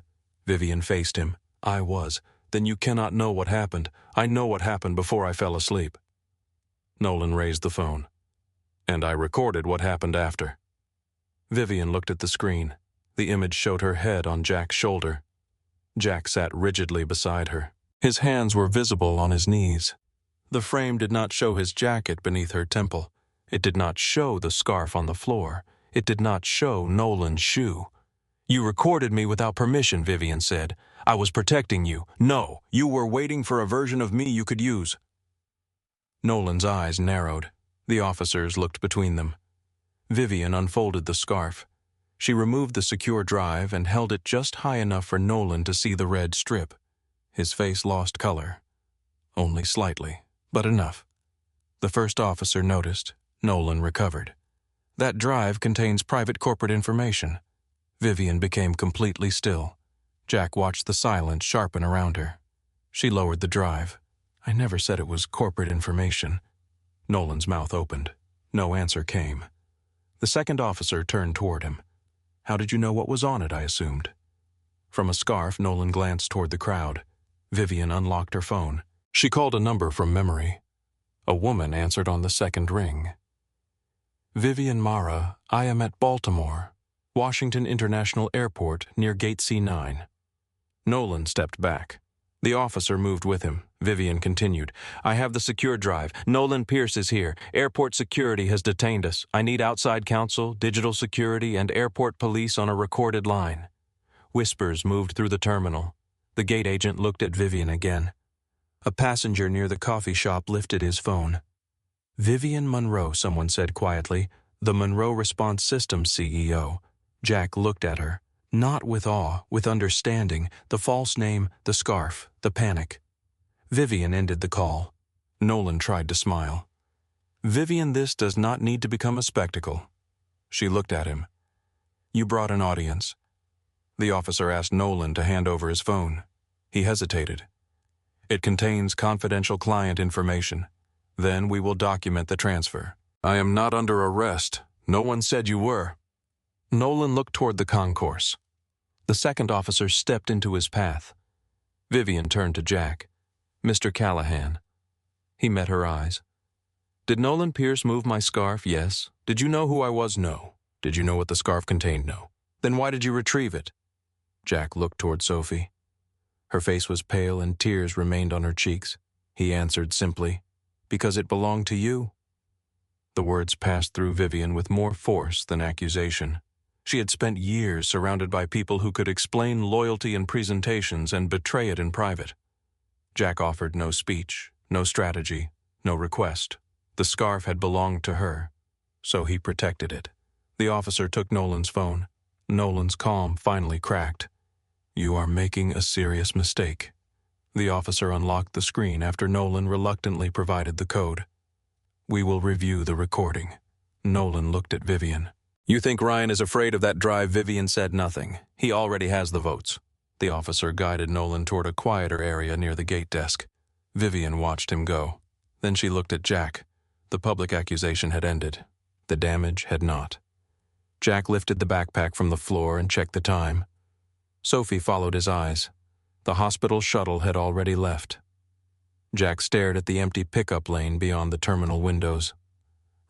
Vivian faced him. "I was." "Then you cannot know what happened. I know what happened before I fell asleep." Nolan raised the phone. "And I recorded what happened after." Vivian looked at the screen. The image showed her head on Jack's shoulder. Jack sat rigidly beside her. His hands were visible on his knees. The frame did not show his jacket beneath her temple. It did not show the scarf on the floor. It did not show Nolan's shoe. "You recorded me without permission," Vivian said. "I was protecting you. No, you were waiting for a version of me you could use." Nolan's eyes narrowed. The officers looked between them. Vivian unfolded the scarf. She removed the secure drive and held it just high enough for Nolan to see the red strip. His face lost color. Only slightly, but enough. The first officer noticed. Nolan recovered. "That drive contains private corporate information." Vivian became completely still. Jack watched the silence sharpen around her. She lowered the drive. "I never said it was corporate information." Nolan's mouth opened. No answer came. The second officer turned toward him. "How did you know what was on it?" I assumed. From a scarf, Nolan glanced toward the crowd. Vivian unlocked her phone. She called a number from memory. A woman answered on the second ring. "Vivian Mara, I am at Baltimore, Washington International Airport near Gate C9. Nolan stepped back. The officer moved with him. Vivian continued. "I have the secure drive. Nolan Pierce is here. Airport security has detained us. I need outside counsel, digital security, and airport police on a recorded line." Whispers moved through the terminal. The gate agent looked at Vivian again. A passenger near the coffee shop lifted his phone. "Vivian Monroe," someone said quietly, "the Monroe Response Systems CEO." Jack looked at her. Not with awe, with understanding, the false name, the scarf, the panic. Vivian ended the call. Nolan tried to smile. "Vivian, this does not need to become a spectacle." She looked at him. "You brought an audience." The officer asked Nolan to hand over his phone. He hesitated. "It contains confidential client information. Then we will document the transfer." "I am not under arrest. No one said you were." Nolan looked toward the concourse. The second officer stepped into his path. Vivian turned to Jack. "Mr. Callahan." He met her eyes. "Did Nolan Pierce move my scarf?" "Yes." "Did you know who I was?" "No." "Did you know what the scarf contained?" "No." "Then why did you retrieve it?" Jack looked toward Sophie. Her face was pale and tears remained on her cheeks. He answered simply, "Because it belonged to you." The words passed through Vivian with more force than accusation. She had spent years surrounded by people who could explain loyalty in presentations and betray it in private. Jack offered no speech, no strategy, no request. The scarf had belonged to her, so he protected it. The officer took Nolan's phone. Nolan's calm finally cracked. "You are making a serious mistake." The officer unlocked the screen after Nolan reluctantly provided the code. "We will review the recording." Nolan looked at Vivian. "You think Ryan is afraid of that drive?" Vivian said nothing. "He already has the votes." The officer guided Nolan toward a quieter area near the gate desk. Vivian watched him go. Then she looked at Jack. The public accusation had ended. The damage had not. Jack lifted the backpack from the floor and checked the time. Sophie followed his eyes. The hospital shuttle had already left. Jack stared at the empty pickup lane beyond the terminal windows.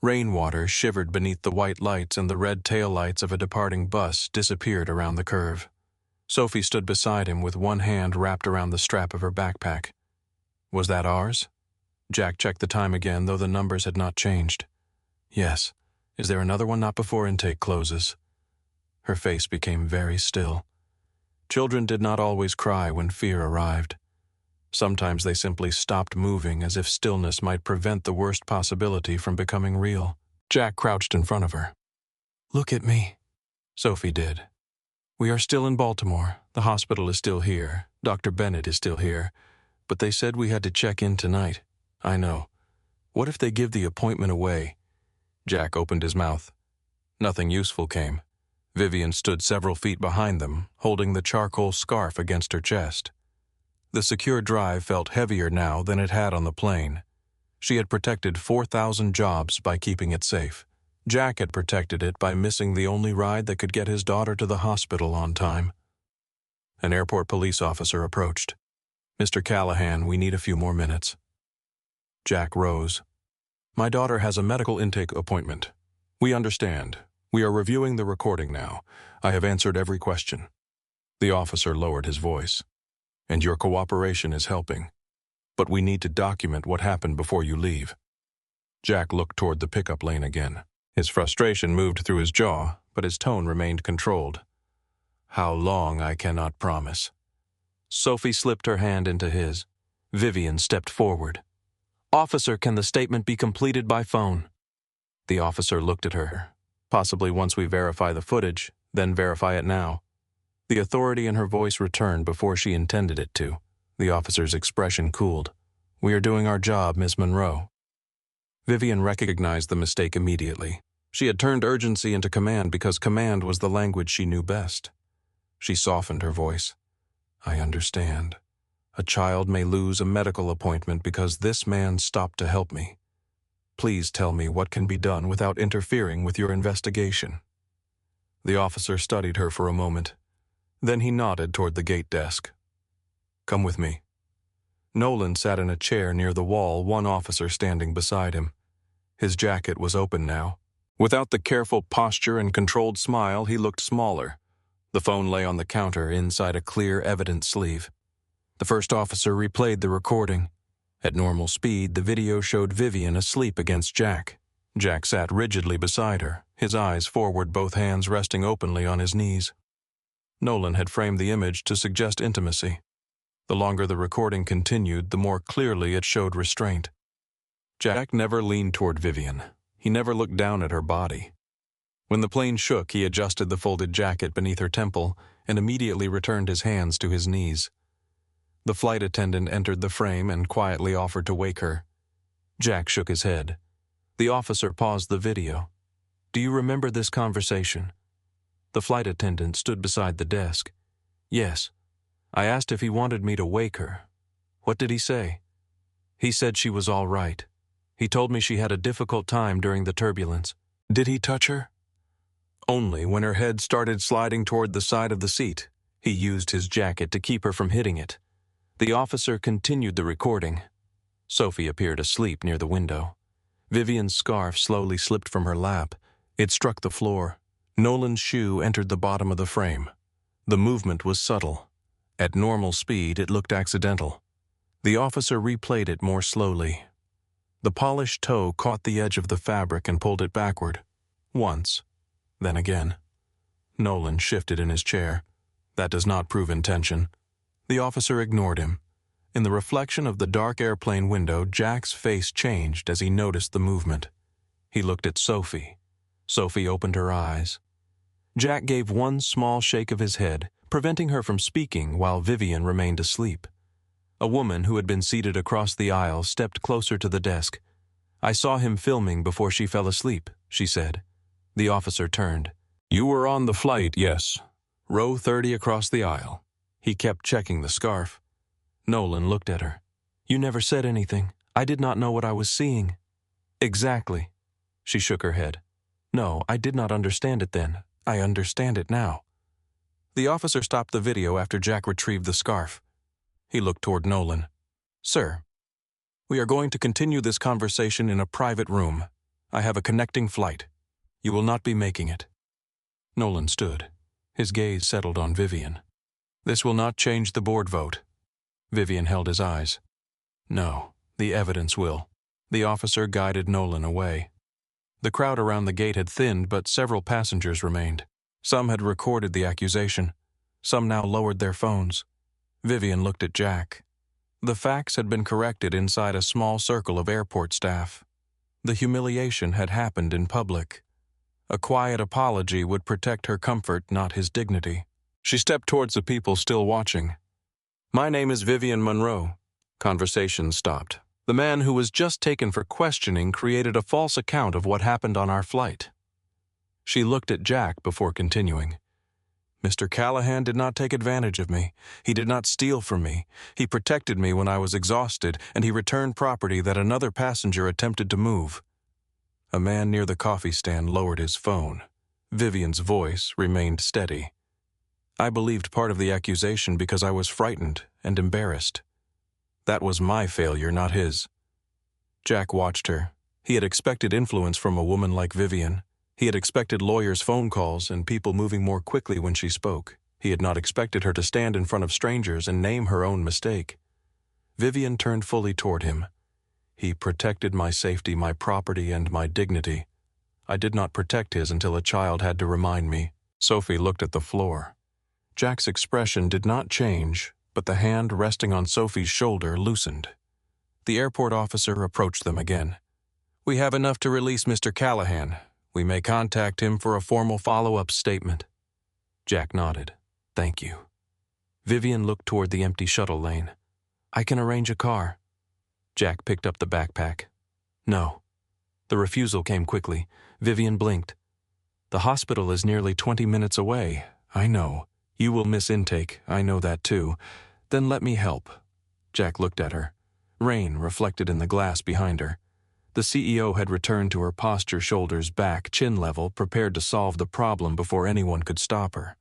Rainwater shivered beneath the white lights and the red taillights of a departing bus disappeared around the curve. Sophie stood beside him with one hand wrapped around the strap of her backpack. "Was that ours?" Jack checked the time again, though the numbers had not changed. "Yes. Is there another one? Not before intake closes." Her face became very still. Children did not always cry when fear arrived. Sometimes they simply stopped moving as if stillness might prevent the worst possibility from becoming real. Jack crouched in front of her. "Look at me." Sophie did. "We are still in Baltimore. The hospital is still here. Dr. Bennett is still here. But they said we had to check in tonight." "I know. What if they give the appointment away?" Jack opened his mouth. Nothing useful came. Vivian stood several feet behind them, holding the charcoal scarf against her chest. The secure drive felt heavier now than it had on the plane. She had protected 4,000 jobs by keeping it safe. Jack had protected it by missing the only ride that could get his daughter to the hospital on time. An airport police officer approached. "Mr. Callahan, we need a few more minutes." Jack rose. "My daughter has a medical intake appointment. We understand. We are reviewing the recording now. I have answered every question." The officer lowered his voice. "And your cooperation is helping. But we need to document what happened before you leave." Jack looked toward the pickup lane again. His frustration moved through his jaw, but his tone remained controlled. "How long, I cannot promise." Sophie slipped her hand into his. Vivian stepped forward. "Officer, can the statement be completed by phone?" The officer looked at her. "Possibly once we verify the footage, then verify it now." The authority in her voice returned before she intended it to. The officer's expression cooled. "We are doing our job, Miss Monroe." Vivian recognized the mistake immediately. She had turned urgency into command because command was the language she knew best. She softened her voice. "I understand. A child may lose a medical appointment because this man stopped to help me. Please tell me what can be done without interfering with your investigation." The officer studied her for a moment. Then he nodded toward the gate desk. "Come with me." Nolan sat in a chair near the wall, one officer standing beside him. His jacket was open now. Without the careful posture and controlled smile, he looked smaller. The phone lay on the counter inside a clear evidence sleeve. The first officer replayed the recording. At normal speed, the video showed Vivian asleep against Jack. Jack sat rigidly beside her, his eyes forward, both hands resting openly on his knees. Nolan had framed the image to suggest intimacy. The longer the recording continued, the more clearly it showed restraint. Jack never leaned toward Vivian. He never looked down at her body. When the plane shook, he adjusted the folded jacket beneath her temple and immediately returned his hands to his knees. The flight attendant entered the frame and quietly offered to wake her. Jack shook his head. The officer paused the video. "Do you remember this conversation?" The flight attendant stood beside the desk. "Yes. I asked if he wanted me to wake her. What did he say?" "He said she was all right. He told me she had a difficult time during the turbulence." "Did he touch her?" "Only when her head started sliding toward the side of the seat. He used his jacket to keep her from hitting it." The officer continued the recording. Sophie appeared asleep near the window. Vivian's scarf slowly slipped from her lap. It struck the floor. Nolan's shoe entered the bottom of the frame. The movement was subtle. At normal speed, it looked accidental. The officer replayed it more slowly. The polished toe caught the edge of the fabric and pulled it backward. Once, then again. Nolan shifted in his chair. "That does not prove intention." The officer ignored him. In the reflection of the dark airplane window, Jack's face changed as he noticed the movement. He looked at Sophie. Sophie opened her eyes. Jack gave one small shake of his head, preventing her from speaking while Vivian remained asleep. A woman who had been seated across the aisle stepped closer to the desk. "I saw him filming before she fell asleep," she said. The officer turned. "You were on the flight, yes. Row 30 across the aisle." He kept checking the scarf. Nolan looked at her. "You never said anything. I did not know what I was seeing." "Exactly." She shook her head. "No, I did not understand it then. I understand it now." The officer stopped the video after Jack retrieved the scarf. He looked toward Nolan. "Sir, we are going to continue this conversation in a private room. I have a connecting flight. You will not be making it." Nolan stood. His gaze settled on Vivian. "This will not change the board vote." Vivian held his eyes. "No, the evidence will." The officer guided Nolan away. The crowd around the gate had thinned, but several passengers remained. Some had recorded the accusation. Some now lowered their phones. Vivian looked at Jack. The facts had been corrected inside a small circle of airport staff. The humiliation had happened in public. A quiet apology would protect her comfort, not his dignity. She stepped towards the people still watching. "My name is Vivian Monroe." Conversation stopped. "The man who was just taken for questioning created a false account of what happened on our flight." She looked at Jack before continuing. Mr. Callahan did not take advantage of me. He did not steal from me. He protected me when I was exhausted, and he returned property that another passenger attempted to move. A man near the coffee stand lowered his phone. Vivian's voice remained steady. I believed part of the accusation because I was frightened and embarrassed. That was my failure, not his. Jack watched her. He had expected influence from a woman like Vivian. He had expected lawyers' phone calls and people moving more quickly when she spoke. He had not expected her to stand in front of strangers and name her own mistake. Vivian turned fully toward him. He protected my safety, my property, and my dignity. I did not protect his until a child had to remind me. Sophie looked at the floor. Jack's expression did not change, but the hand resting on Sophie's shoulder loosened. The airport officer approached them again. "We have enough to release Mr. Callahan. We may contact him for a formal follow-up statement." Jack nodded. "Thank you." Vivian looked toward the empty shuttle lane. "I can arrange a car." Jack picked up the backpack. "No." The refusal came quickly. Vivian blinked. "The hospital is nearly 20 minutes away. I know. You will miss intake. I know that too. Then let me help." Jack looked at her. Rain reflected in the glass behind her. The CEO had returned to her posture, shoulders back, chin level, prepared to solve the problem before anyone could stop her.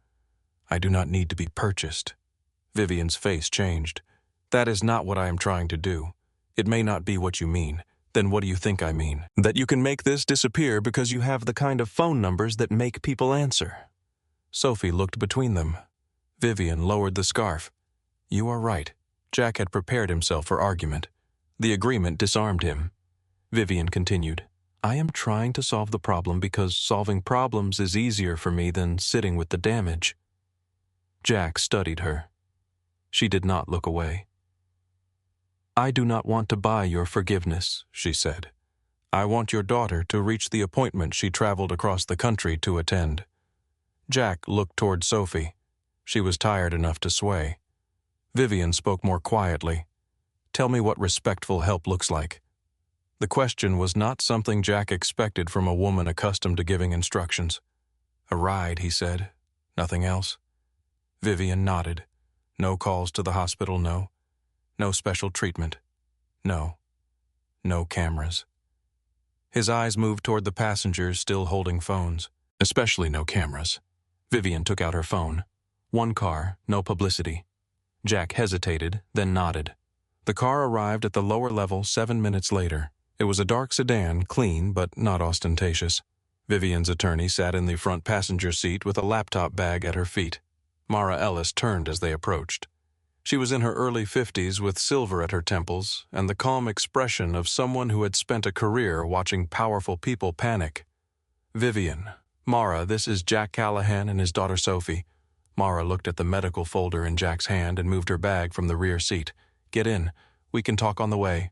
"I do not need to be purchased." Vivian's face changed. "That is not what I am trying to do. It may not be what you mean. Then what do you think I mean? That you can make this disappear because you have the kind of phone numbers that make people answer." Sophie looked between them. Vivian lowered the scarf. "You are right." Jack had prepared himself for argument. The agreement disarmed him. Vivian continued, "I am trying to solve the problem because solving problems is easier for me than sitting with the damage." Jack studied her. She did not look away. "I do not want to buy your forgiveness," she said. "I want your daughter to reach the appointment she traveled across the country to attend." Jack looked toward Sophie. She was tired enough to sway. Vivian spoke more quietly. "Tell me what respectful help looks like." The question was not something Jack expected from a woman accustomed to giving instructions. "A ride," he said. "Nothing else?" Vivian nodded. "No calls to the hospital, no. No special treatment. No. No cameras." His eyes moved toward the passengers still holding phones. "Especially no cameras." Vivian took out her phone. "One car, no publicity." Jack hesitated, then nodded. The car arrived at the lower level 7 minutes later. It was a dark sedan, clean but not ostentatious. Vivian's attorney sat in the front passenger seat with a laptop bag at her feet. Mara Ellis turned as they approached. She was in her early 50s with silver at her temples and the calm expression of someone who had spent a career watching powerful people panic. "Vivian, Mara, this is Jack Callahan and his daughter Sophie." Mara looked at the medical folder in Jack's hand and moved her bag from the rear seat. "Get in. We can talk on the way."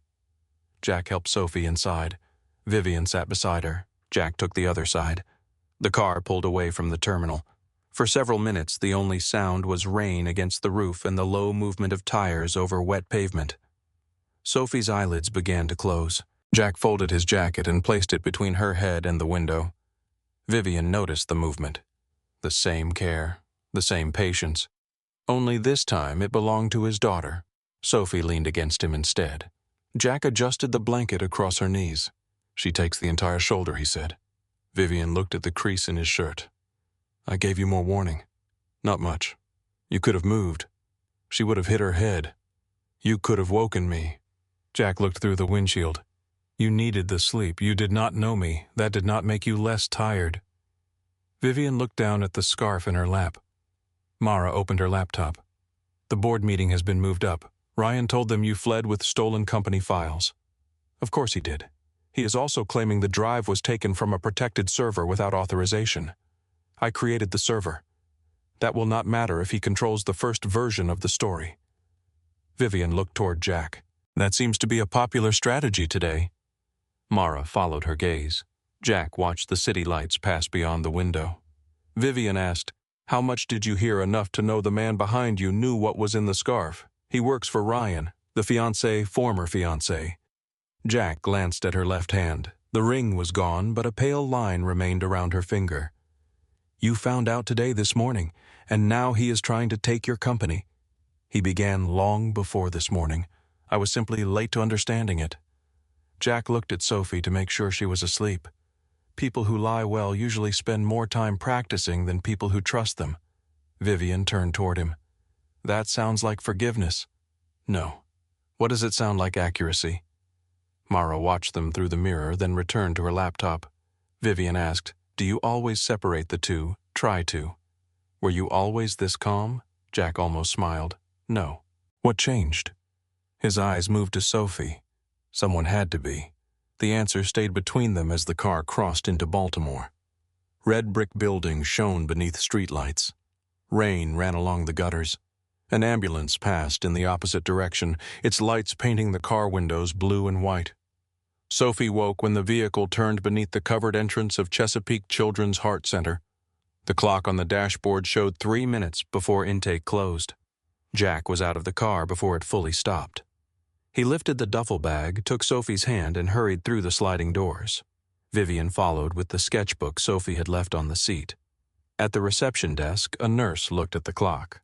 Jack helped Sophie inside. Vivian sat beside her. Jack took the other side. The car pulled away from the terminal. For several minutes, the only sound was rain against the roof and the low movement of tires over wet pavement. Sophie's eyelids began to close. Jack folded his jacket and placed it between her head and the window. Vivian noticed the movement. The same care, the same patience. Only this time it belonged to his daughter. Sophie leaned against him instead. Jack adjusted the blanket across her knees. "She takes the entire shoulder," he said. Vivian looked at the crease in his shirt. "I gave you more warning." "Not much. You could have moved. She would have hit her head. You could have woken me." Jack looked through the windshield. "You needed the sleep. You did not know me. That did not make you less tired." Vivian looked down at the scarf in her lap. Mara opened her laptop. "The board meeting has been moved up. Ryan told them you fled with stolen company files." "Of course he did. He is also claiming the drive was taken from a protected server without authorization. I created the server. That will not matter if he controls the first version of the story." Vivian looked toward Jack. "That seems to be a popular strategy today." Mara followed her gaze. Jack watched the city lights pass beyond the window. Vivian asked, "How much did you hear enough to know the man behind you knew what was in the scarf? He works for Ryan, the former fiancé." Jack glanced at her left hand. The ring was gone, but a pale line remained around her finger. You found out today this morning, and now he is trying to take your company. He began long before this morning. I was simply late to understanding it." Jack looked at Sophie to make sure she was asleep. People who lie well usually spend more time practicing than people who trust them. Vivian turned toward him. "That sounds like forgiveness." "No. What does it sound like accuracy?" Mara watched them through the mirror, then returned to her laptop. Vivian asked, "Do you always separate the two? Try to." "Were you always this calm?" Jack almost smiled. "No." "What changed?" His eyes moved to Sophie. Someone had to be. The answer stayed between them as the car crossed into Baltimore. Red brick buildings shone beneath streetlights. Rain ran along the gutters. An ambulance passed in the opposite direction, its lights painting the car windows blue and white. Sophie woke when the vehicle turned beneath the covered entrance of Chesapeake Children's Heart Center. The clock on the dashboard showed 3 minutes before intake closed. Jack was out of the car before it fully stopped. He lifted the duffel bag, took Sophie's hand, and hurried through the sliding doors. Vivian followed with the sketchbook Sophie had left on the seat. At the reception desk, a nurse looked at the clock.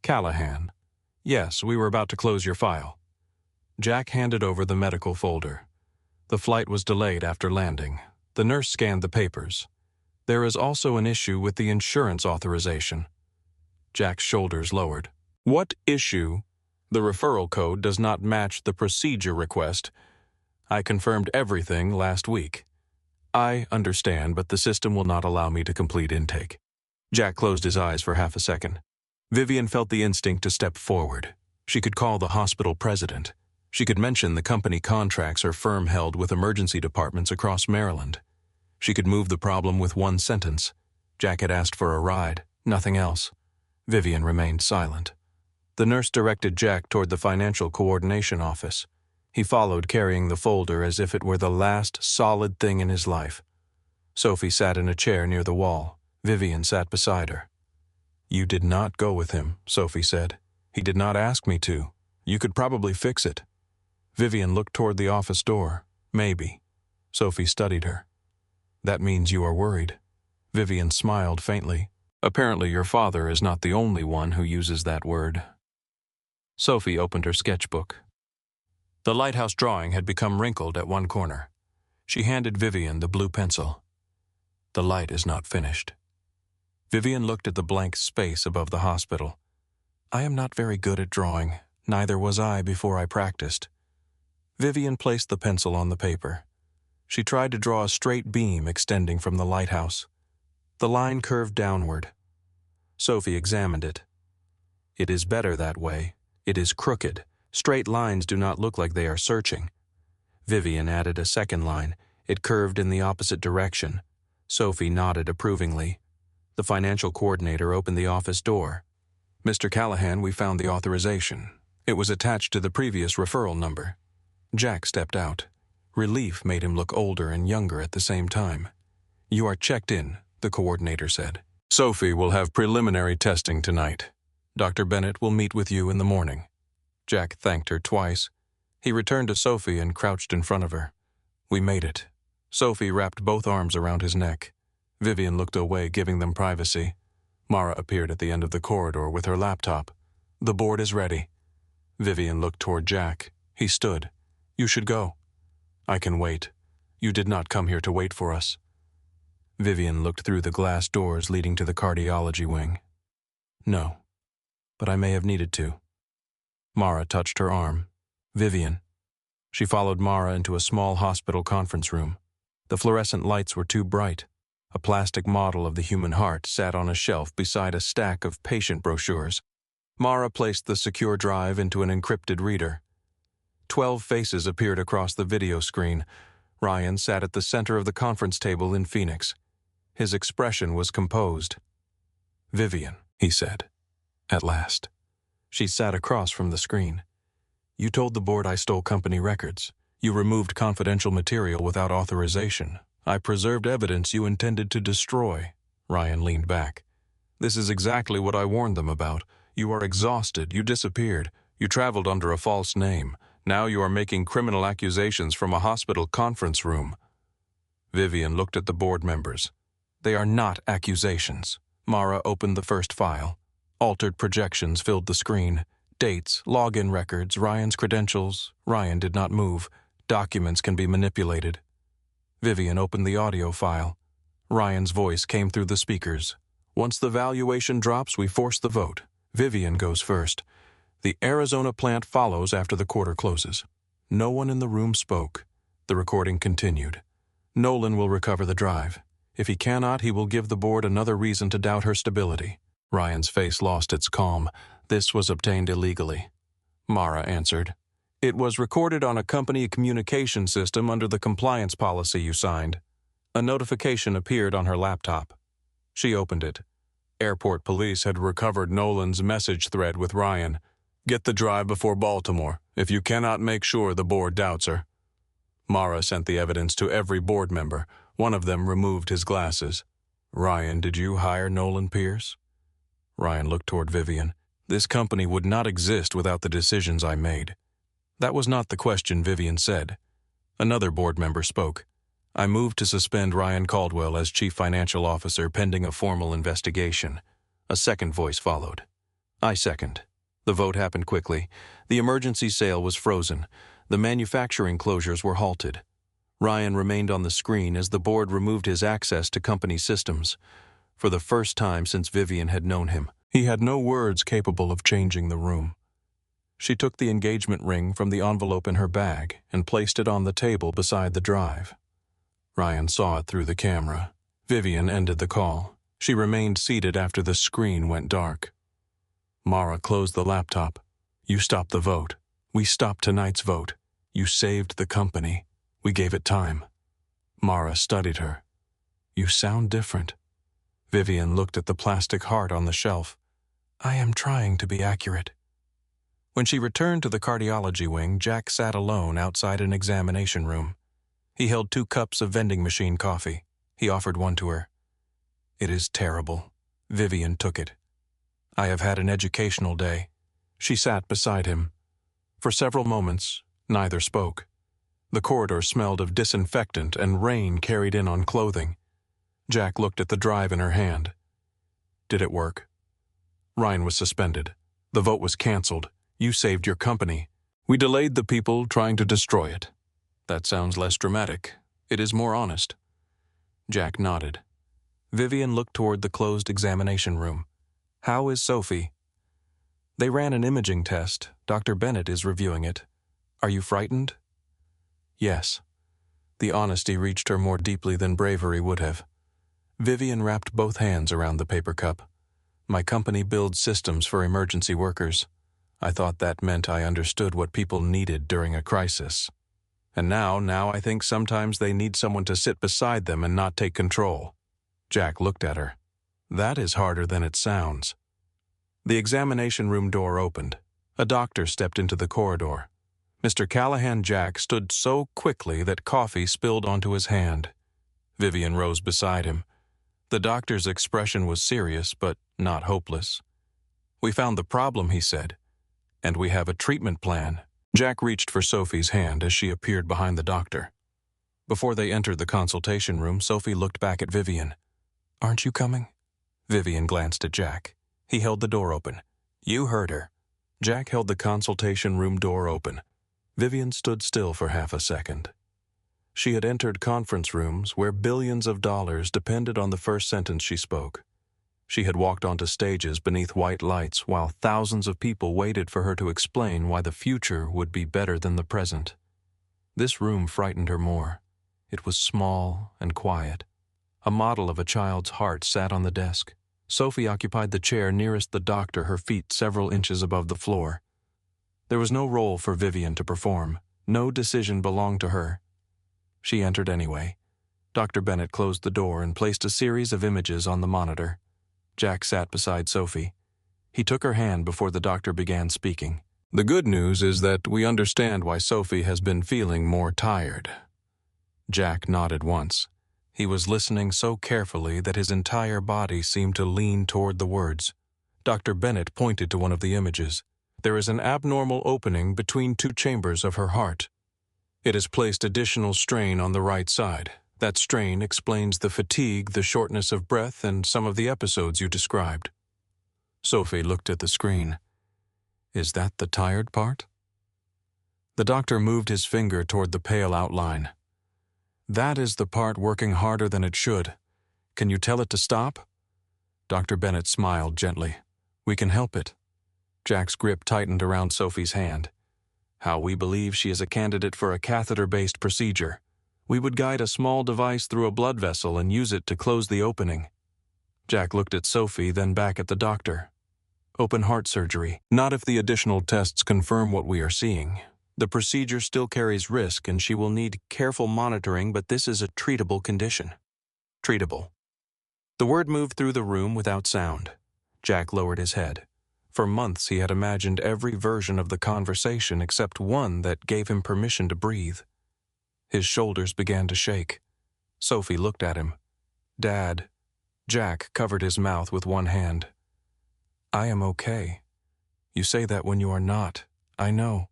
"Callahan. Yes, we were about to close your file." Jack handed over the medical folder. The flight was delayed after landing. The nurse scanned the papers. "There is also an issue with the insurance authorization." Jack's shoulders lowered. "What issue?" "The referral code does not match the procedure request. I confirmed everything last week." "I understand, but the system will not allow me to complete intake." Jack closed his eyes for half a second. Vivian felt the instinct to step forward. She could call the hospital president. She could mention the company contracts her firm held with emergency departments across Maryland. She could move the problem with one sentence. Jack had asked for a ride, nothing else. Vivian remained silent. The nurse directed Jack toward the financial coordination office. He followed, carrying the folder as if it were the last solid thing in his life. Sophie sat in a chair near the wall. Vivian sat beside her. "You did not go with him," Sophie said. "He did not ask me to. You could probably fix it." Vivian looked toward the office door. "Maybe." Sophie studied her. "That means you are worried." Vivian smiled faintly. "Apparently your father is not the only one who uses that word." Sophie opened her sketchbook. The lighthouse drawing had become wrinkled at one corner. She handed Vivian the blue pencil. "The light is not finished." Vivian looked at the blank space above the hospital. "I am not very good at drawing. Neither was I before I practiced." Vivian placed the pencil on the paper. She tried to draw a straight beam extending from the lighthouse. The line curved downward. Sophie examined it. "It is better that way. It is crooked. Straight lines do not look like they are searching." Vivian added a second line. It curved in the opposite direction. Sophie nodded approvingly. The financial coordinator opened the office door. "Mr. Callahan, we found the authorization. It was attached to the previous referral number." Jack stepped out. Relief made him look older and younger at the same time. "You are checked in," the coordinator said. "Sophie will have preliminary testing tonight. Dr. Bennett will meet with you in the morning." Jack thanked her twice. He returned to Sophie and crouched in front of her. "We made it." Sophie wrapped both arms around his neck. Vivian looked away, giving them privacy. Mara appeared at the end of the corridor with her laptop. "The board is ready." Vivian looked toward Jack. He stood. "You should go." "I can wait. You did not come here to wait for us." Vivian looked through the glass doors leading to the cardiology wing. "No, but I may have needed to." Mara touched her arm. "Vivian." She followed Mara into a small hospital conference room. The fluorescent lights were too bright. A plastic model of the human heart sat on a shelf beside a stack of patient brochures. Mara placed the secure drive into an encrypted reader. 12 faces appeared across the video screen. Ryan sat at the center of the conference table in Phoenix. His expression was composed. "Vivian," he said, at last. She sat across from the screen. "You told the board I stole company records. You removed confidential material without authorization. I preserved evidence you intended to destroy." Ryan leaned back. "This is exactly what I warned them about. You are exhausted. You disappeared. You traveled under a false name. Now you are making criminal accusations from a hospital conference room." Vivian looked at the board members. They are not accusations. Mara opened the first file. Altered projections filled the screen. Dates, login records, Ryan's credentials. Ryan did not move. Documents can be manipulated. Vivian opened the audio file. Ryan's voice came through the speakers. Once the valuation drops, we force the vote. Vivian goes first. The Arizona plant follows after the quarter closes. No one in the room spoke. The recording continued. Nolan will recover the drive. If he cannot, he will give the board another reason to doubt her stability. Ryan's face lost its calm. This was obtained illegally. Mara answered. It was recorded on a company communication system under the compliance policy you signed. A notification appeared on her laptop. She opened it. Airport police had recovered Nolan's message thread with Ryan. Get the drive before Baltimore. If you cannot make sure, the board doubts her. Mara sent the evidence to every board member. One of them removed his glasses. Ryan, did you hire Nolan Pierce? Ryan looked toward Vivian. This company would not exist without the decisions I made. That was not the question, Vivian said. Another board member spoke. I moved to suspend Ryan Caldwell as Chief Financial Officer pending a formal investigation. A second voice followed. I second. The vote happened quickly. The emergency sale was frozen. The manufacturing closures were halted. Ryan remained on the screen as the board removed his access to company systems. For the first time since Vivian had known him, he had no words capable of changing the room. She took the engagement ring from the envelope in her bag and placed it on the table beside the drive. Ryan saw it through the camera. Vivian ended the call. She remained seated after the screen went dark. Mara closed the laptop. You stopped the vote. We stopped tonight's vote. You saved the company. We gave it time. Mara studied her. You sound different. Vivian looked at the plastic heart on the shelf. I am trying to be accurate. When she returned to the cardiology wing, Jack sat alone outside an examination room. He held 2 cups of vending machine coffee. He offered one to her. It is terrible. Vivian took it. I have had an educational day. She sat beside him. For several moments, neither spoke. The corridor smelled of disinfectant and rain carried in on clothing. Jack looked at the drive in her hand. Did it work? Ryan was suspended. The vote was canceled. You saved your company. We delayed the people trying to destroy it. That sounds less dramatic. It is more honest. Jack nodded. Vivian looked toward the closed examination room. How is Sophie? They ran an imaging test. Dr. Bennett is reviewing it. Are you frightened? Yes. The honesty reached her more deeply than bravery would have. Vivian wrapped both hands around the paper cup. My company builds systems for emergency workers. I thought that meant I understood what people needed during a crisis. And now I think sometimes they need someone to sit beside them and not take control. Jack looked at her. That is harder than it sounds. The examination room door opened. A doctor stepped into the corridor. Mr. Callahan Jack stood so quickly that coffee spilled onto his hand. Vivian rose beside him. The doctor's expression was serious, but not hopeless. We found the problem, he said, and we have a treatment plan. Jack reached for Sophie's hand as she appeared behind the doctor. Before they entered the consultation room, Sophie looked back at Vivian. Aren't you coming? Vivian glanced at Jack. He held the door open. You heard her. Jack held the consultation room door open. Vivian stood still for half a second. She had entered conference rooms where billions of dollars depended on the first sentence she spoke. She had walked onto stages beneath white lights while thousands of people waited for her to explain why the future would be better than the present. This room frightened her more. It was small and quiet. A model of a child's heart sat on the desk. Sophie occupied the chair nearest the doctor, her feet several inches above the floor. There was no role for Vivian to perform. No decision belonged to her. She entered anyway. Dr. Bennett closed the door and placed a series of images on the monitor. Jack sat beside Sophie. He took her hand before the doctor began speaking. The good news is that we understand why Sophie has been feeling more tired. Jack nodded once. He was listening so carefully that his entire body seemed to lean toward the words. Dr. Bennett pointed to one of the images. There is an abnormal opening between 2 chambers of her heart. It has placed additional strain on the right side. That strain explains the fatigue, the shortness of breath, and some of the episodes you described. Sophie looked at the screen. Is that the tired part? The doctor moved his finger toward the pale outline. That is the part working harder than it should. Can you tell it to stop? Dr. Bennett smiled gently. We can help it. Jack's grip tightened around Sophie's hand. How we believe she is a candidate for a catheter-based procedure. We would guide a small device through a blood vessel and use it to close the opening. Jack looked at Sophie, then back at the doctor. Open heart surgery. Not if the additional tests confirm what we are seeing. The procedure still carries risk and she will need careful monitoring, but this is a treatable condition. Treatable. The word moved through the room without sound. Jack lowered his head. For months he had imagined every version of the conversation except one that gave him permission to breathe. His shoulders began to shake. Sophie looked at him. Dad. Jack covered his mouth with one hand. I am okay. You say that when you are not. I know.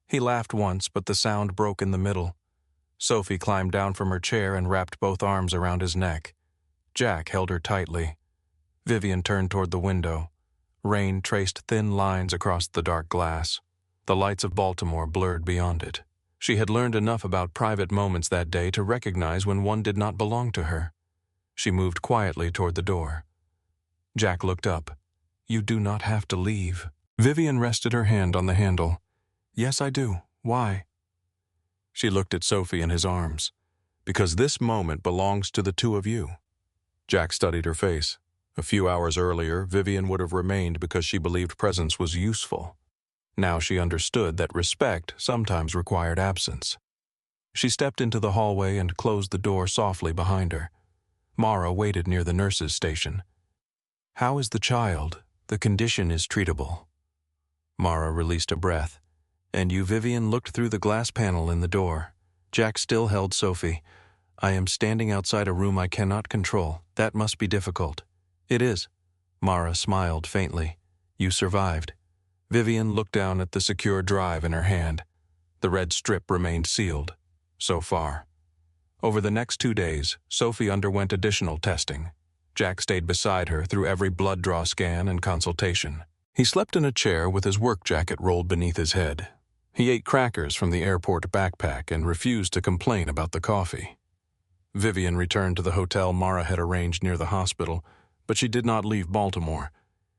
He laughed once, but the sound broke in the middle. Sophie climbed down from her chair and wrapped both arms around his neck. Jack held her tightly. Vivian turned toward the window. Rain traced thin lines across the dark glass. The lights of Baltimore blurred beyond it. She had learned enough about private moments that day to recognize when one did not belong to her. She moved quietly toward the door. Jack looked up. You do not have to leave. Vivian rested her hand on the handle. Yes, I do. Why? She looked at Sophie in his arms. Because this moment belongs to the two of you. Jack studied her face. A few hours earlier, Vivian would have remained because she believed presence was useful. Now she understood that respect sometimes required absence. She stepped into the hallway and closed the door softly behind her. Mara waited near the nurse's station. How is the child? The condition is treatable. Mara released a breath. And you, Vivian, looked through the glass panel in the door. Jack still held Sophie. I am standing outside a room I cannot control. That must be difficult. It is. Mara smiled faintly. You survived. Vivian looked down at the secure drive in her hand. The red strip remained sealed. So far. Over the next 2 days, Sophie underwent additional testing. Jack stayed beside her through every blood draw scan and consultation. He slept in a chair with his work jacket rolled beneath his head. He ate crackers from the airport backpack and refused to complain about the coffee. Vivian returned to the hotel Mara had arranged near the hospital, but she did not leave Baltimore.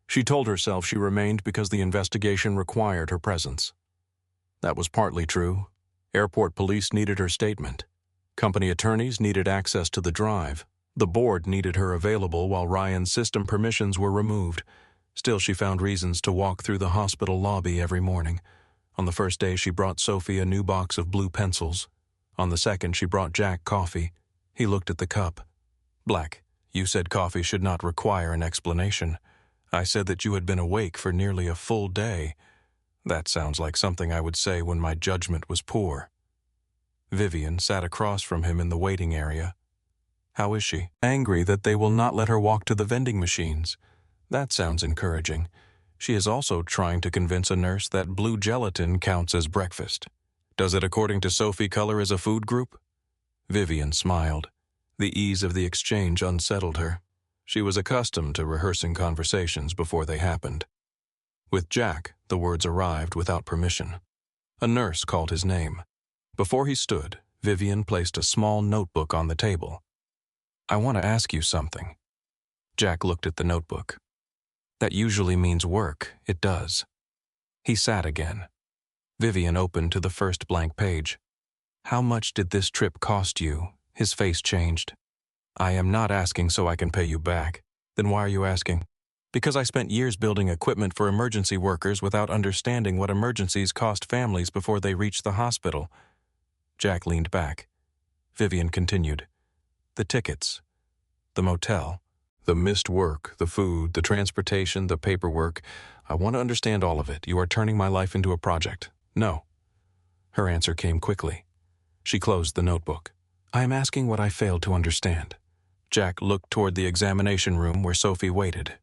She told herself she remained because the investigation required her presence. That was partly true. Airport police needed her statement. Company attorneys needed access to the drive. The board needed her available while Ryan's system permissions were removed. Still, she found reasons to walk through the hospital lobby every morning. On the first day, she brought Sophie a new box of blue pencils. On the second, she brought Jack coffee. He looked at the cup. Black, you said coffee should not require an explanation. I said that you had been awake for nearly a full day. That sounds like something I would say when my judgment was poor. Vivian sat across from him in the waiting area. How is she? Angry that they will not let her walk to the vending machines. That sounds encouraging. She is also trying to convince a nurse that blue gelatin counts as breakfast. Does it according to Sophie color as a food group? Vivian smiled. The ease of the exchange unsettled her. She was accustomed to rehearsing conversations before they happened. With Jack, the words arrived without permission. A nurse called his name. Before he stood, Vivian placed a small notebook on the table. I want to ask you something. Jack looked at the notebook. That usually means work. It does. He sat again. Vivian opened to the first blank page. How much did this trip cost you? His face changed. I am not asking so I can pay you back. Then why are you asking? Because I spent years building equipment for emergency workers without understanding what emergencies cost families before they reach the hospital. Jack leaned back. Vivian continued. The tickets. The motel. The missed work, the food, the transportation, the paperwork. I want to understand all of it. You are turning my life into a project. No. Her answer came quickly. She closed the notebook. I am asking what I failed to understand. Jack looked toward the examination room where Sophie waited.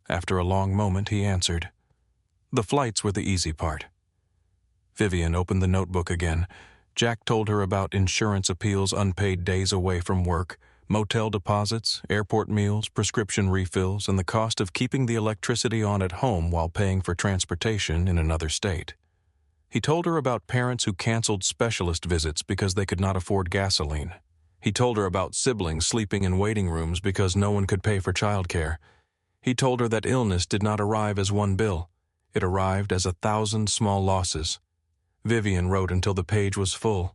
After a long moment, he answered. The flights were the easy part. Vivian opened the notebook again. Jack told her about insurance appeals, unpaid days away from work, motel deposits, airport meals, prescription refills, and the cost of keeping the electricity on at home while paying for transportation in another state. He told her about parents who canceled specialist visits because they could not afford gasoline. He told her about siblings sleeping in waiting rooms because no one could pay for childcare. He told her that illness did not arrive as one bill. It arrived as 1,000 small losses. Vivian wrote until the page was full.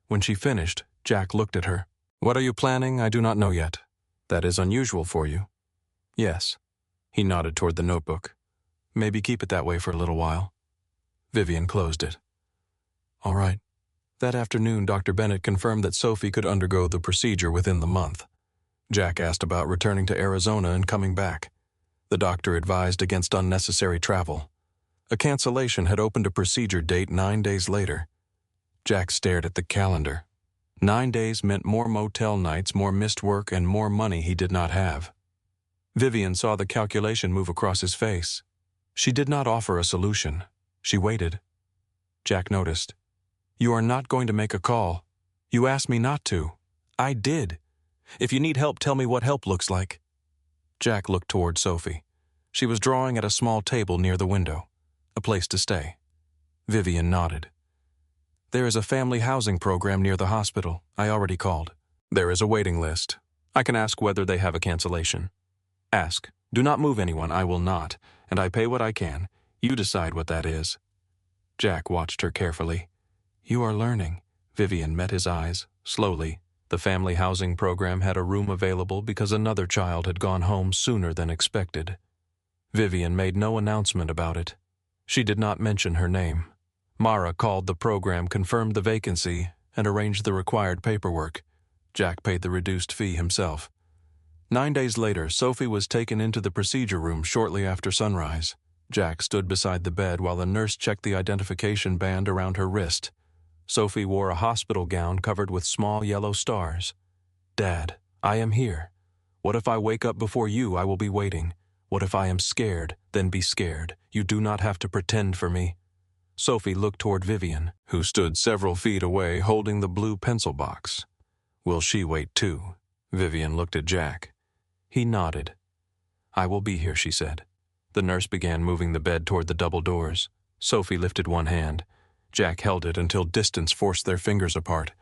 When she finished, Jack looked at her. "What are you planning? I do not know yet. That is unusual for you." "Yes." He nodded toward the notebook. "Maybe keep it that way for a little while." Vivian closed it. "All right." That afternoon, Dr. Bennett confirmed that Sophie could undergo the procedure within the month. Jack asked about returning to Arizona and coming back. The doctor advised against unnecessary travel. A cancellation had opened a procedure date 9 days later. Jack stared at the calendar. 9 days meant more motel nights, more missed work, and more money he did not have. Vivian saw the calculation move across his face. She did not offer a solution. She waited. Jack noticed. "You are not going to make a call. You asked me not to. I did. If you need help, tell me what help looks like." Jack looked toward Sophie. She was drawing at a small table near the window. A place to stay. Vivian nodded. "There is a family housing program near the hospital. I already called. There is a waiting list. I can ask whether they have a cancellation. Ask. Do not move anyone. I will not. And I pay what I can. You decide what that is." Jack watched her carefully. "You are learning." Vivian met his eyes, slowly. The family housing program had a room available because another child had gone home sooner than expected. Vivian made no announcement about it. She did not mention her name. Mara called the program, confirmed the vacancy, and arranged the required paperwork. Jack paid the reduced fee himself. 9 days later, Sophie was taken into the procedure room shortly after sunrise. Jack stood beside the bed while the nurse checked the identification band around her wrist. Sophie wore a hospital gown covered with small yellow stars. "Dad, I am here. What if I wake up before you? I will be waiting. What if I am scared? Then be scared. You do not have to pretend for me." Sophie looked toward Vivian, who stood several feet away holding the blue pencil box. "Will she wait too?" Vivian looked at Jack. He nodded. "I will be here," she said. The nurse began moving the bed toward the double doors. Sophie lifted one hand. Jack held it until distance forced their fingers apart.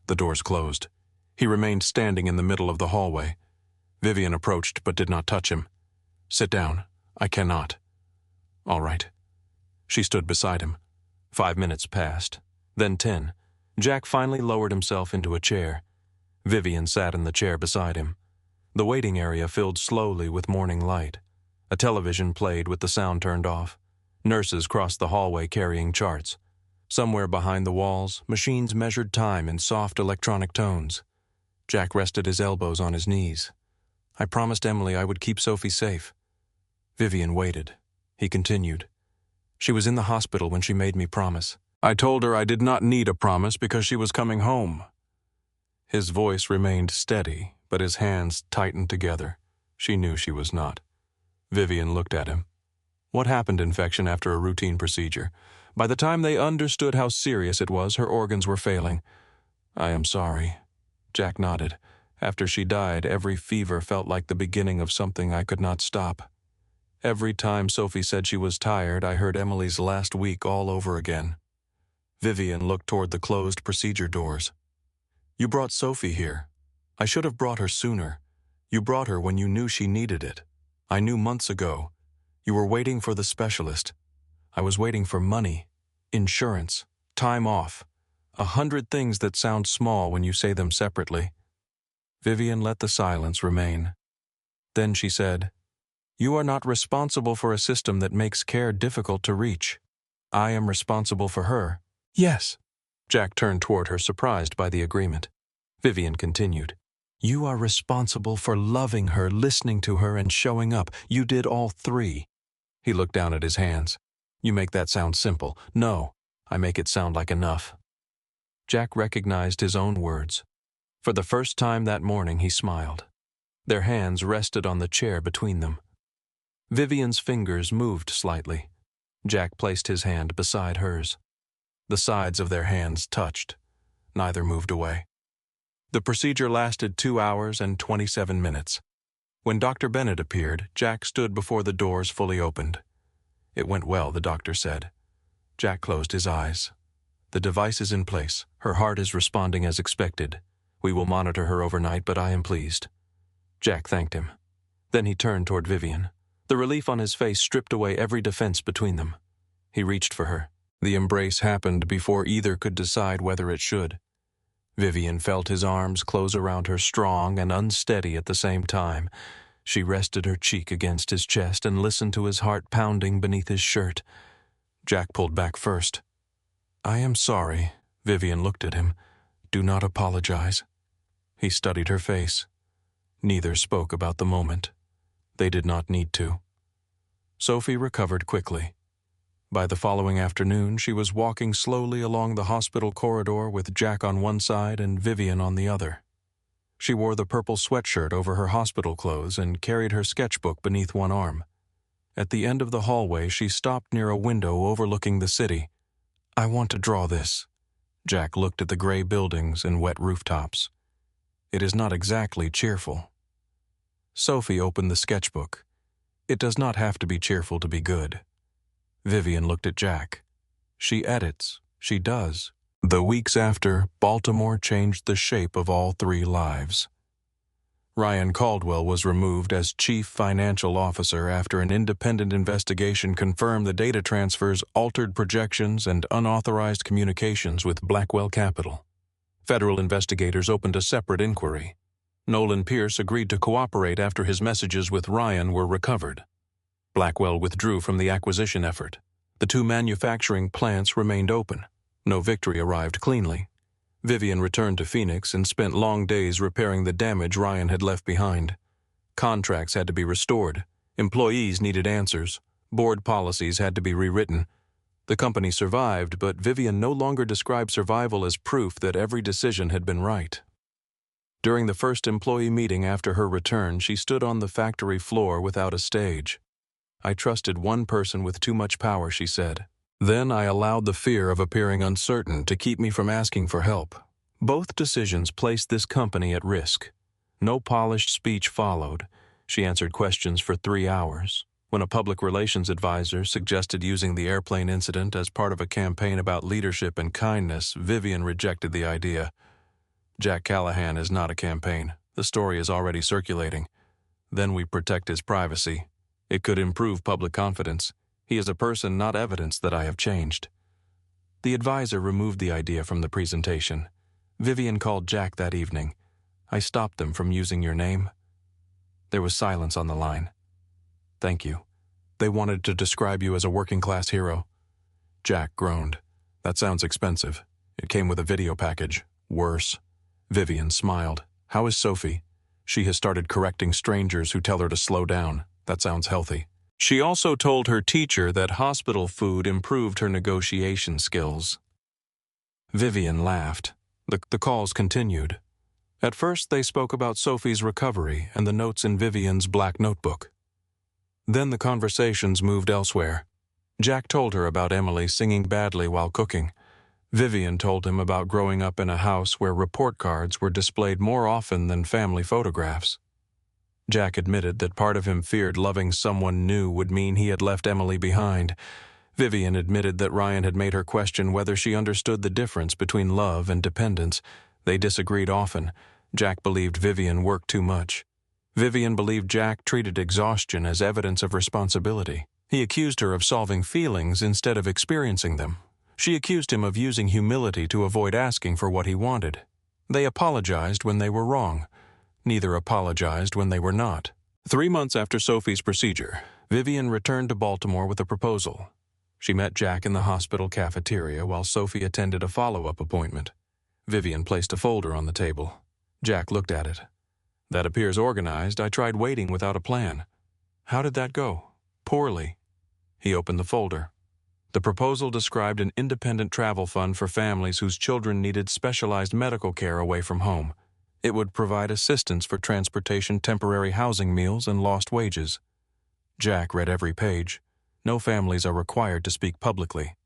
The doors closed. He remained standing in the middle of the hallway. Vivian approached but did not touch him. "Sit down. I cannot." "All right." She stood beside him. 5 minutes passed, then 10. Jack finally lowered himself into a chair. Vivian sat in the chair beside him. The waiting area filled slowly with morning light. A television played with the sound turned off. Nurses crossed the hallway carrying charts. Somewhere behind the walls, machines measured time in soft electronic tones. Jack rested his elbows on his knees. "I promised Emily I would keep Sophie safe." Vivian waited. He continued. "She was in the hospital when she made me promise. I told her I did not need a promise because she was coming home." His voice remained steady, but his hands tightened together. She knew she was not. Vivian looked at him. "What happened, infection after a routine procedure? By the time they understood how serious it was, her organs were failing." "I am sorry." Jack nodded. "After she died, every fever felt like the beginning of something I could not stop. Every time Sophie said she was tired, I heard Emily's last week all over again." Vivian looked toward the closed procedure doors. "You brought Sophie here. I should have brought her sooner. You brought her when you knew she needed it. I knew months ago. You were waiting for the specialist. I was waiting for money, insurance, time off, 100 things that sound small when you say them separately." Vivian let the silence remain. Then she said, "You are not responsible for a system that makes care difficult to reach. I am responsible for her." "Yes." Jack turned toward her, surprised by the agreement. Vivian continued, "You are responsible for loving her, listening to her, and showing up. You did all 3. He looked down at his hands. "You make that sound simple." "No, I make it sound like enough." Jack recognized his own words. For the first time that morning, he smiled. Their hands rested on the chair between them. Vivian's fingers moved slightly. Jack placed his hand beside hers. The sides of their hands touched. Neither moved away. The procedure lasted 2 hours and 27 minutes. When Dr. Bennett appeared, Jack stood before the doors fully opened. It went well, the doctor said. Jack closed his eyes. The device is in place. Her heart is responding as expected. We will monitor her overnight, but I am pleased. Jack thanked him. Then he turned toward Vivian. The relief on his face stripped away every defense between them. He reached for her. The embrace happened before either could decide whether it should. Vivian felt his arms close around her, strong and unsteady at the same time. She rested her cheek against his chest and listened to his heart pounding beneath his shirt. Jack pulled back first. I am sorry. Vivian looked at him. Do not apologize. He studied her face. Neither spoke about the moment. They did not need to. Sophie recovered quickly. By the following afternoon, she was walking slowly along the hospital corridor with Jack on one side and Vivian on the other. She wore the purple sweatshirt over her hospital clothes and carried her sketchbook beneath one arm. At the end of the hallway, she stopped near a window overlooking the city. I want to draw this. Jack looked at the gray buildings and wet rooftops. It is not exactly cheerful. Sophie opened the sketchbook. It does not have to be cheerful to be good. Vivian looked at Jack. She edits. She does. The weeks after, Baltimore changed the shape of all three lives. Ryan Caldwell was removed as chief financial officer after an independent investigation confirmed the data transfers, altered projections, and unauthorized communications with Blackwell Capital. Federal investigators opened a separate inquiry. Nolan Pierce agreed to cooperate after his messages with Ryan were recovered. Blackwell withdrew from the acquisition effort. The two manufacturing plants remained open. No victory arrived cleanly. Vivian returned to Phoenix and spent long days repairing the damage Ryan had left behind. Contracts had to be restored. Employees needed answers. Board policies had to be rewritten. The company survived, but Vivian no longer described survival as proof that every decision had been right. During the first employee meeting after her return, she stood on the factory floor without a stage. I trusted one person with too much power, she said. Then I allowed the fear of appearing uncertain to keep me from asking for help. Both decisions placed this company at risk. No polished speech followed. She answered questions for 3 hours. When a public relations advisor suggested using the airplane incident as part of a campaign about leadership and kindness, Vivian rejected the idea. Jack Callahan is not a campaign. The story is already circulating. Then we protect his privacy. It could improve public confidence. He is a person, not evidence that I have changed. The advisor removed the idea from the presentation. Vivian called Jack that evening. I stopped them from using your name. There was silence on the line. Thank you. They wanted to describe you as a working-class hero. Jack groaned. That sounds expensive. It came with a video package. Worse. Vivian smiled. How is Sophie? She has started correcting strangers who tell her to slow down. That sounds healthy. She also told her teacher that hospital food improved her negotiation skills. Vivian laughed. The calls continued. At first, they spoke about Sophie's recovery and the notes in Vivian's black notebook. Then the conversations moved elsewhere. Jack told her about Emily singing badly while cooking. Vivian told him about growing up in a house where report cards were displayed more often than family photographs. Jack admitted that part of him feared loving someone new would mean he had left Emily behind. Vivian admitted that Ryan had made her question whether she understood the difference between love and dependence. They disagreed often. Jack believed Vivian worked too much. Vivian believed Jack treated exhaustion as evidence of responsibility. He accused her of solving feelings instead of experiencing them. She accused him of using humility to avoid asking for what he wanted. They apologized when they were wrong. Neither apologized when they were not. 3 months after Sophie's procedure, Vivian returned to Baltimore with a proposal. She met Jack in the hospital cafeteria while Sophie attended a follow-up appointment. Vivian placed a folder on the table. Jack looked at it. That appears organized. I tried waiting without a plan. How did that go? Poorly. He opened the folder. The proposal described an independent travel fund for families whose children needed specialized medical care away from home. It would provide assistance for transportation, temporary housing, meals, and lost wages. Jack read every page. No families are required to speak publicly.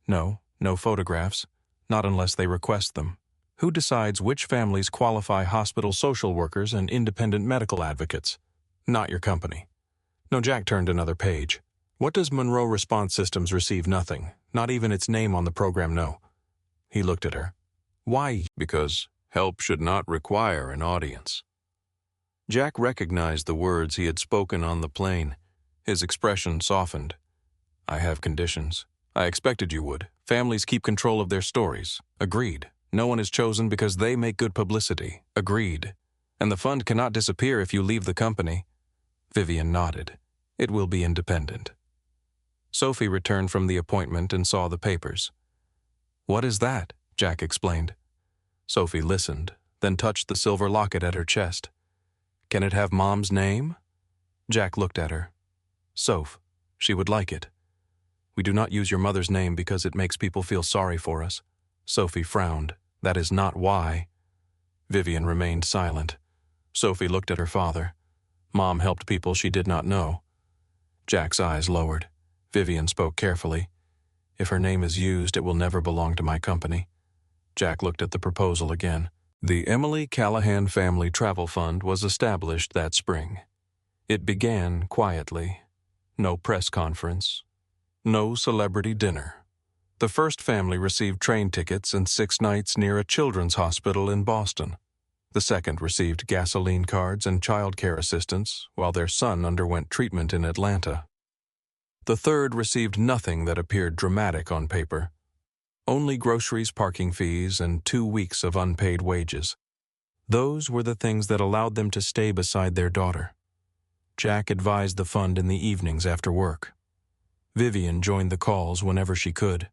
No photographs, not unless they request them. Who decides which families qualify hospital social workers and independent medical advocates? Not your company. No, Jack turned another page. What does Monroe Response Systems receive? Nothing. Not even its name on the program, no. He looked at her. Why? Because help should not require an audience. Jack recognized the words he had spoken on the plane. His expression softened. I have conditions. I expected you would. Families keep control of their stories. Agreed. No one is chosen because they make good publicity. Agreed. And the fund cannot disappear if you leave the company. Vivian nodded. It will be independent. Sophie returned from the appointment and saw the papers. What is that? Jack explained. Sophie listened, then touched the silver locket at her chest. Can it have Mom's name? Jack looked at her. Soph, she would like it. We do not use your mother's name because it makes people feel sorry for us. Sophie frowned. That is not why. Vivian remained silent. Sophie looked at her father. Mom helped people she did not know. Jack's eyes lowered. Vivian spoke carefully. If her name is used, it will never belong to my company. Jack looked at the proposal again. The Emily Callahan Family Travel Fund was established that spring. It began quietly. No press conference. No celebrity dinner. The first family received train tickets and 6 nights near a children's hospital in Boston. The second received gasoline cards and child care assistance while their son underwent treatment in Atlanta. The third received nothing that appeared dramatic on paper. Only groceries, parking fees, and 2 weeks of unpaid wages. Those were the things that allowed them to stay beside their daughter. Jack advised the fund in the evenings after work. Vivian joined the calls whenever she could.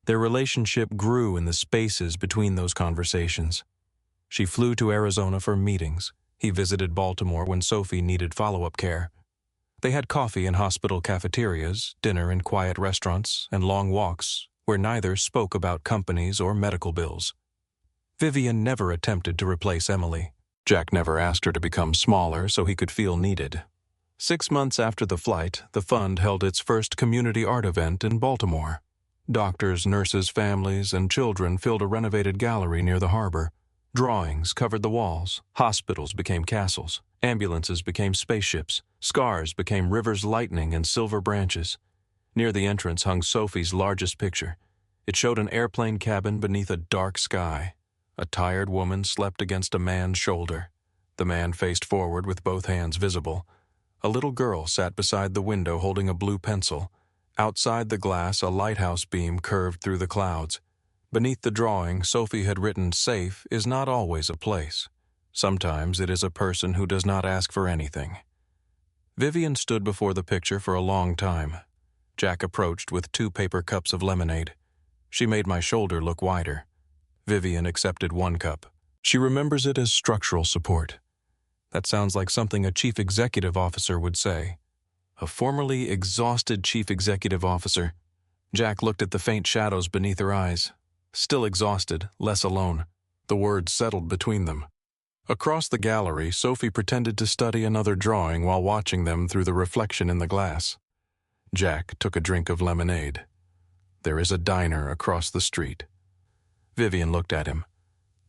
Their relationship grew in the spaces between those conversations. She flew to Arizona for meetings. He visited Baltimore when Sophie needed follow-up care. They had coffee in hospital cafeterias, dinner in quiet restaurants, and long walks where neither spoke about companies or medical bills. Vivian never attempted to replace Emily. Jack never asked her to become smaller so he could feel needed. 6 months after the flight, the fund held its first community art event in Baltimore. Doctors, nurses, families, and children filled a renovated gallery near the harbor. Drawings covered the walls. Hospitals became castles. Ambulances became spaceships. Scars became rivers lightning and silver branches. Near the entrance hung Sophie's largest picture. It showed an airplane cabin beneath a dark sky. A tired woman slept against a man's shoulder. The man faced forward with both hands visible. A little girl sat beside the window holding a blue pencil. Outside the glass, a lighthouse beam curved through the clouds. Beneath the drawing, Sophie had written, "Safe is not always a place. Sometimes it is a person who does not ask for anything." Vivian stood before the picture for a long time. Jack approached with 2 paper cups of lemonade. She made my shoulder look wider. Vivian accepted 1 cup. She remembers it as structural support. That sounds like something a chief executive officer would say. A formerly exhausted chief executive officer. Jack looked at the faint shadows beneath her eyes. Still exhausted, less alone. The words settled between them. Across the gallery, Sophie pretended to study another drawing while watching them through the reflection in the glass. Jack took a drink of lemonade. There is a diner across the street. Vivian looked at him.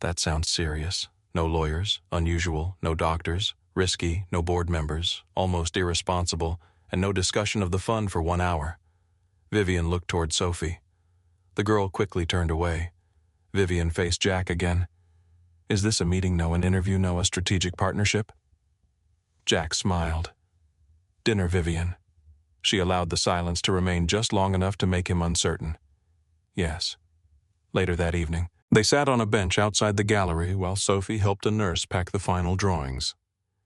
That sounds serious. No lawyers, unusual, no doctors, risky, no board members, almost irresponsible, and no discussion of the fund for 1 hour. Vivian looked toward Sophie. The girl quickly turned away. Vivian faced Jack again. Is this a meeting, no an interview, no a strategic partnership? Jack smiled. Dinner, Vivian. She allowed the silence to remain just long enough to make him uncertain. Yes. Later that evening, they sat on a bench outside the gallery while Sophie helped a nurse pack the final drawings.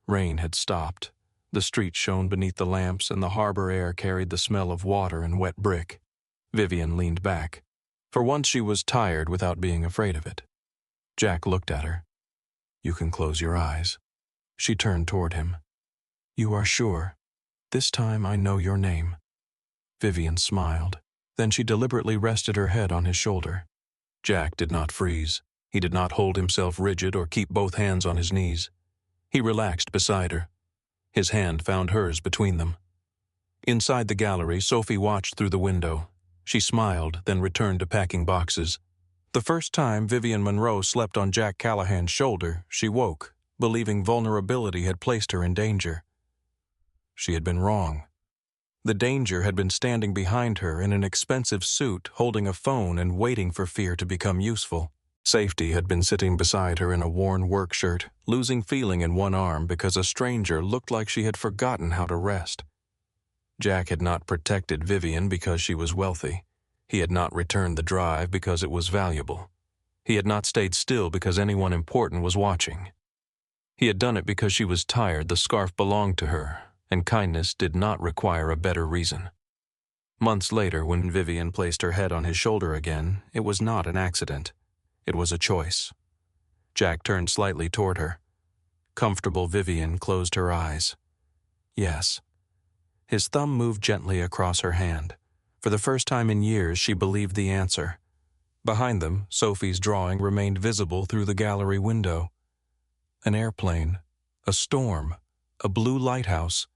Rain had stopped. The street shone beneath the lamps and the harbor air carried the smell of water and wet brick. Vivian leaned back. For once she was tired without being afraid of it. Jack looked at her. You can close your eyes. She turned toward him. You are sure? This time I know your name. Vivian smiled. Then she deliberately rested her head on his shoulder. Jack did not freeze. He did not hold himself rigid or keep both hands on his knees. He relaxed beside her. His hand found hers between them. Inside the gallery, Sophie watched through the window. She smiled, then returned to packing boxes. The first time Vivian Monroe slept on Jack Callahan's shoulder, she woke, believing vulnerability had placed her in danger. She had been wrong. The danger had been standing behind her in an expensive suit, holding a phone and waiting for fear to become useful. Safety had been sitting beside her in a worn work shirt, losing feeling in one arm because a stranger looked like she had forgotten how to rest. Jack had not protected Vivian because she was wealthy. He had not returned the drive because it was valuable. He had not stayed still because anyone important was watching. He had done it because she was tired the scarf belonged to her, and kindness did not require a better reason. Months later, when Vivian placed her head on his shoulder again, it was not an accident. It was a choice. Jack turned slightly toward her. Comfortable Vivian closed her eyes. Yes. His thumb moved gently across her hand. For the first time in years, she believed the answer. Behind them, Sophie's drawing remained visible through the gallery window. An airplane, a storm, a blue lighthouse,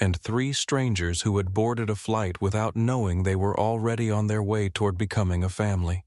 and 3 strangers who had boarded a flight without knowing they were already on their way toward becoming a family.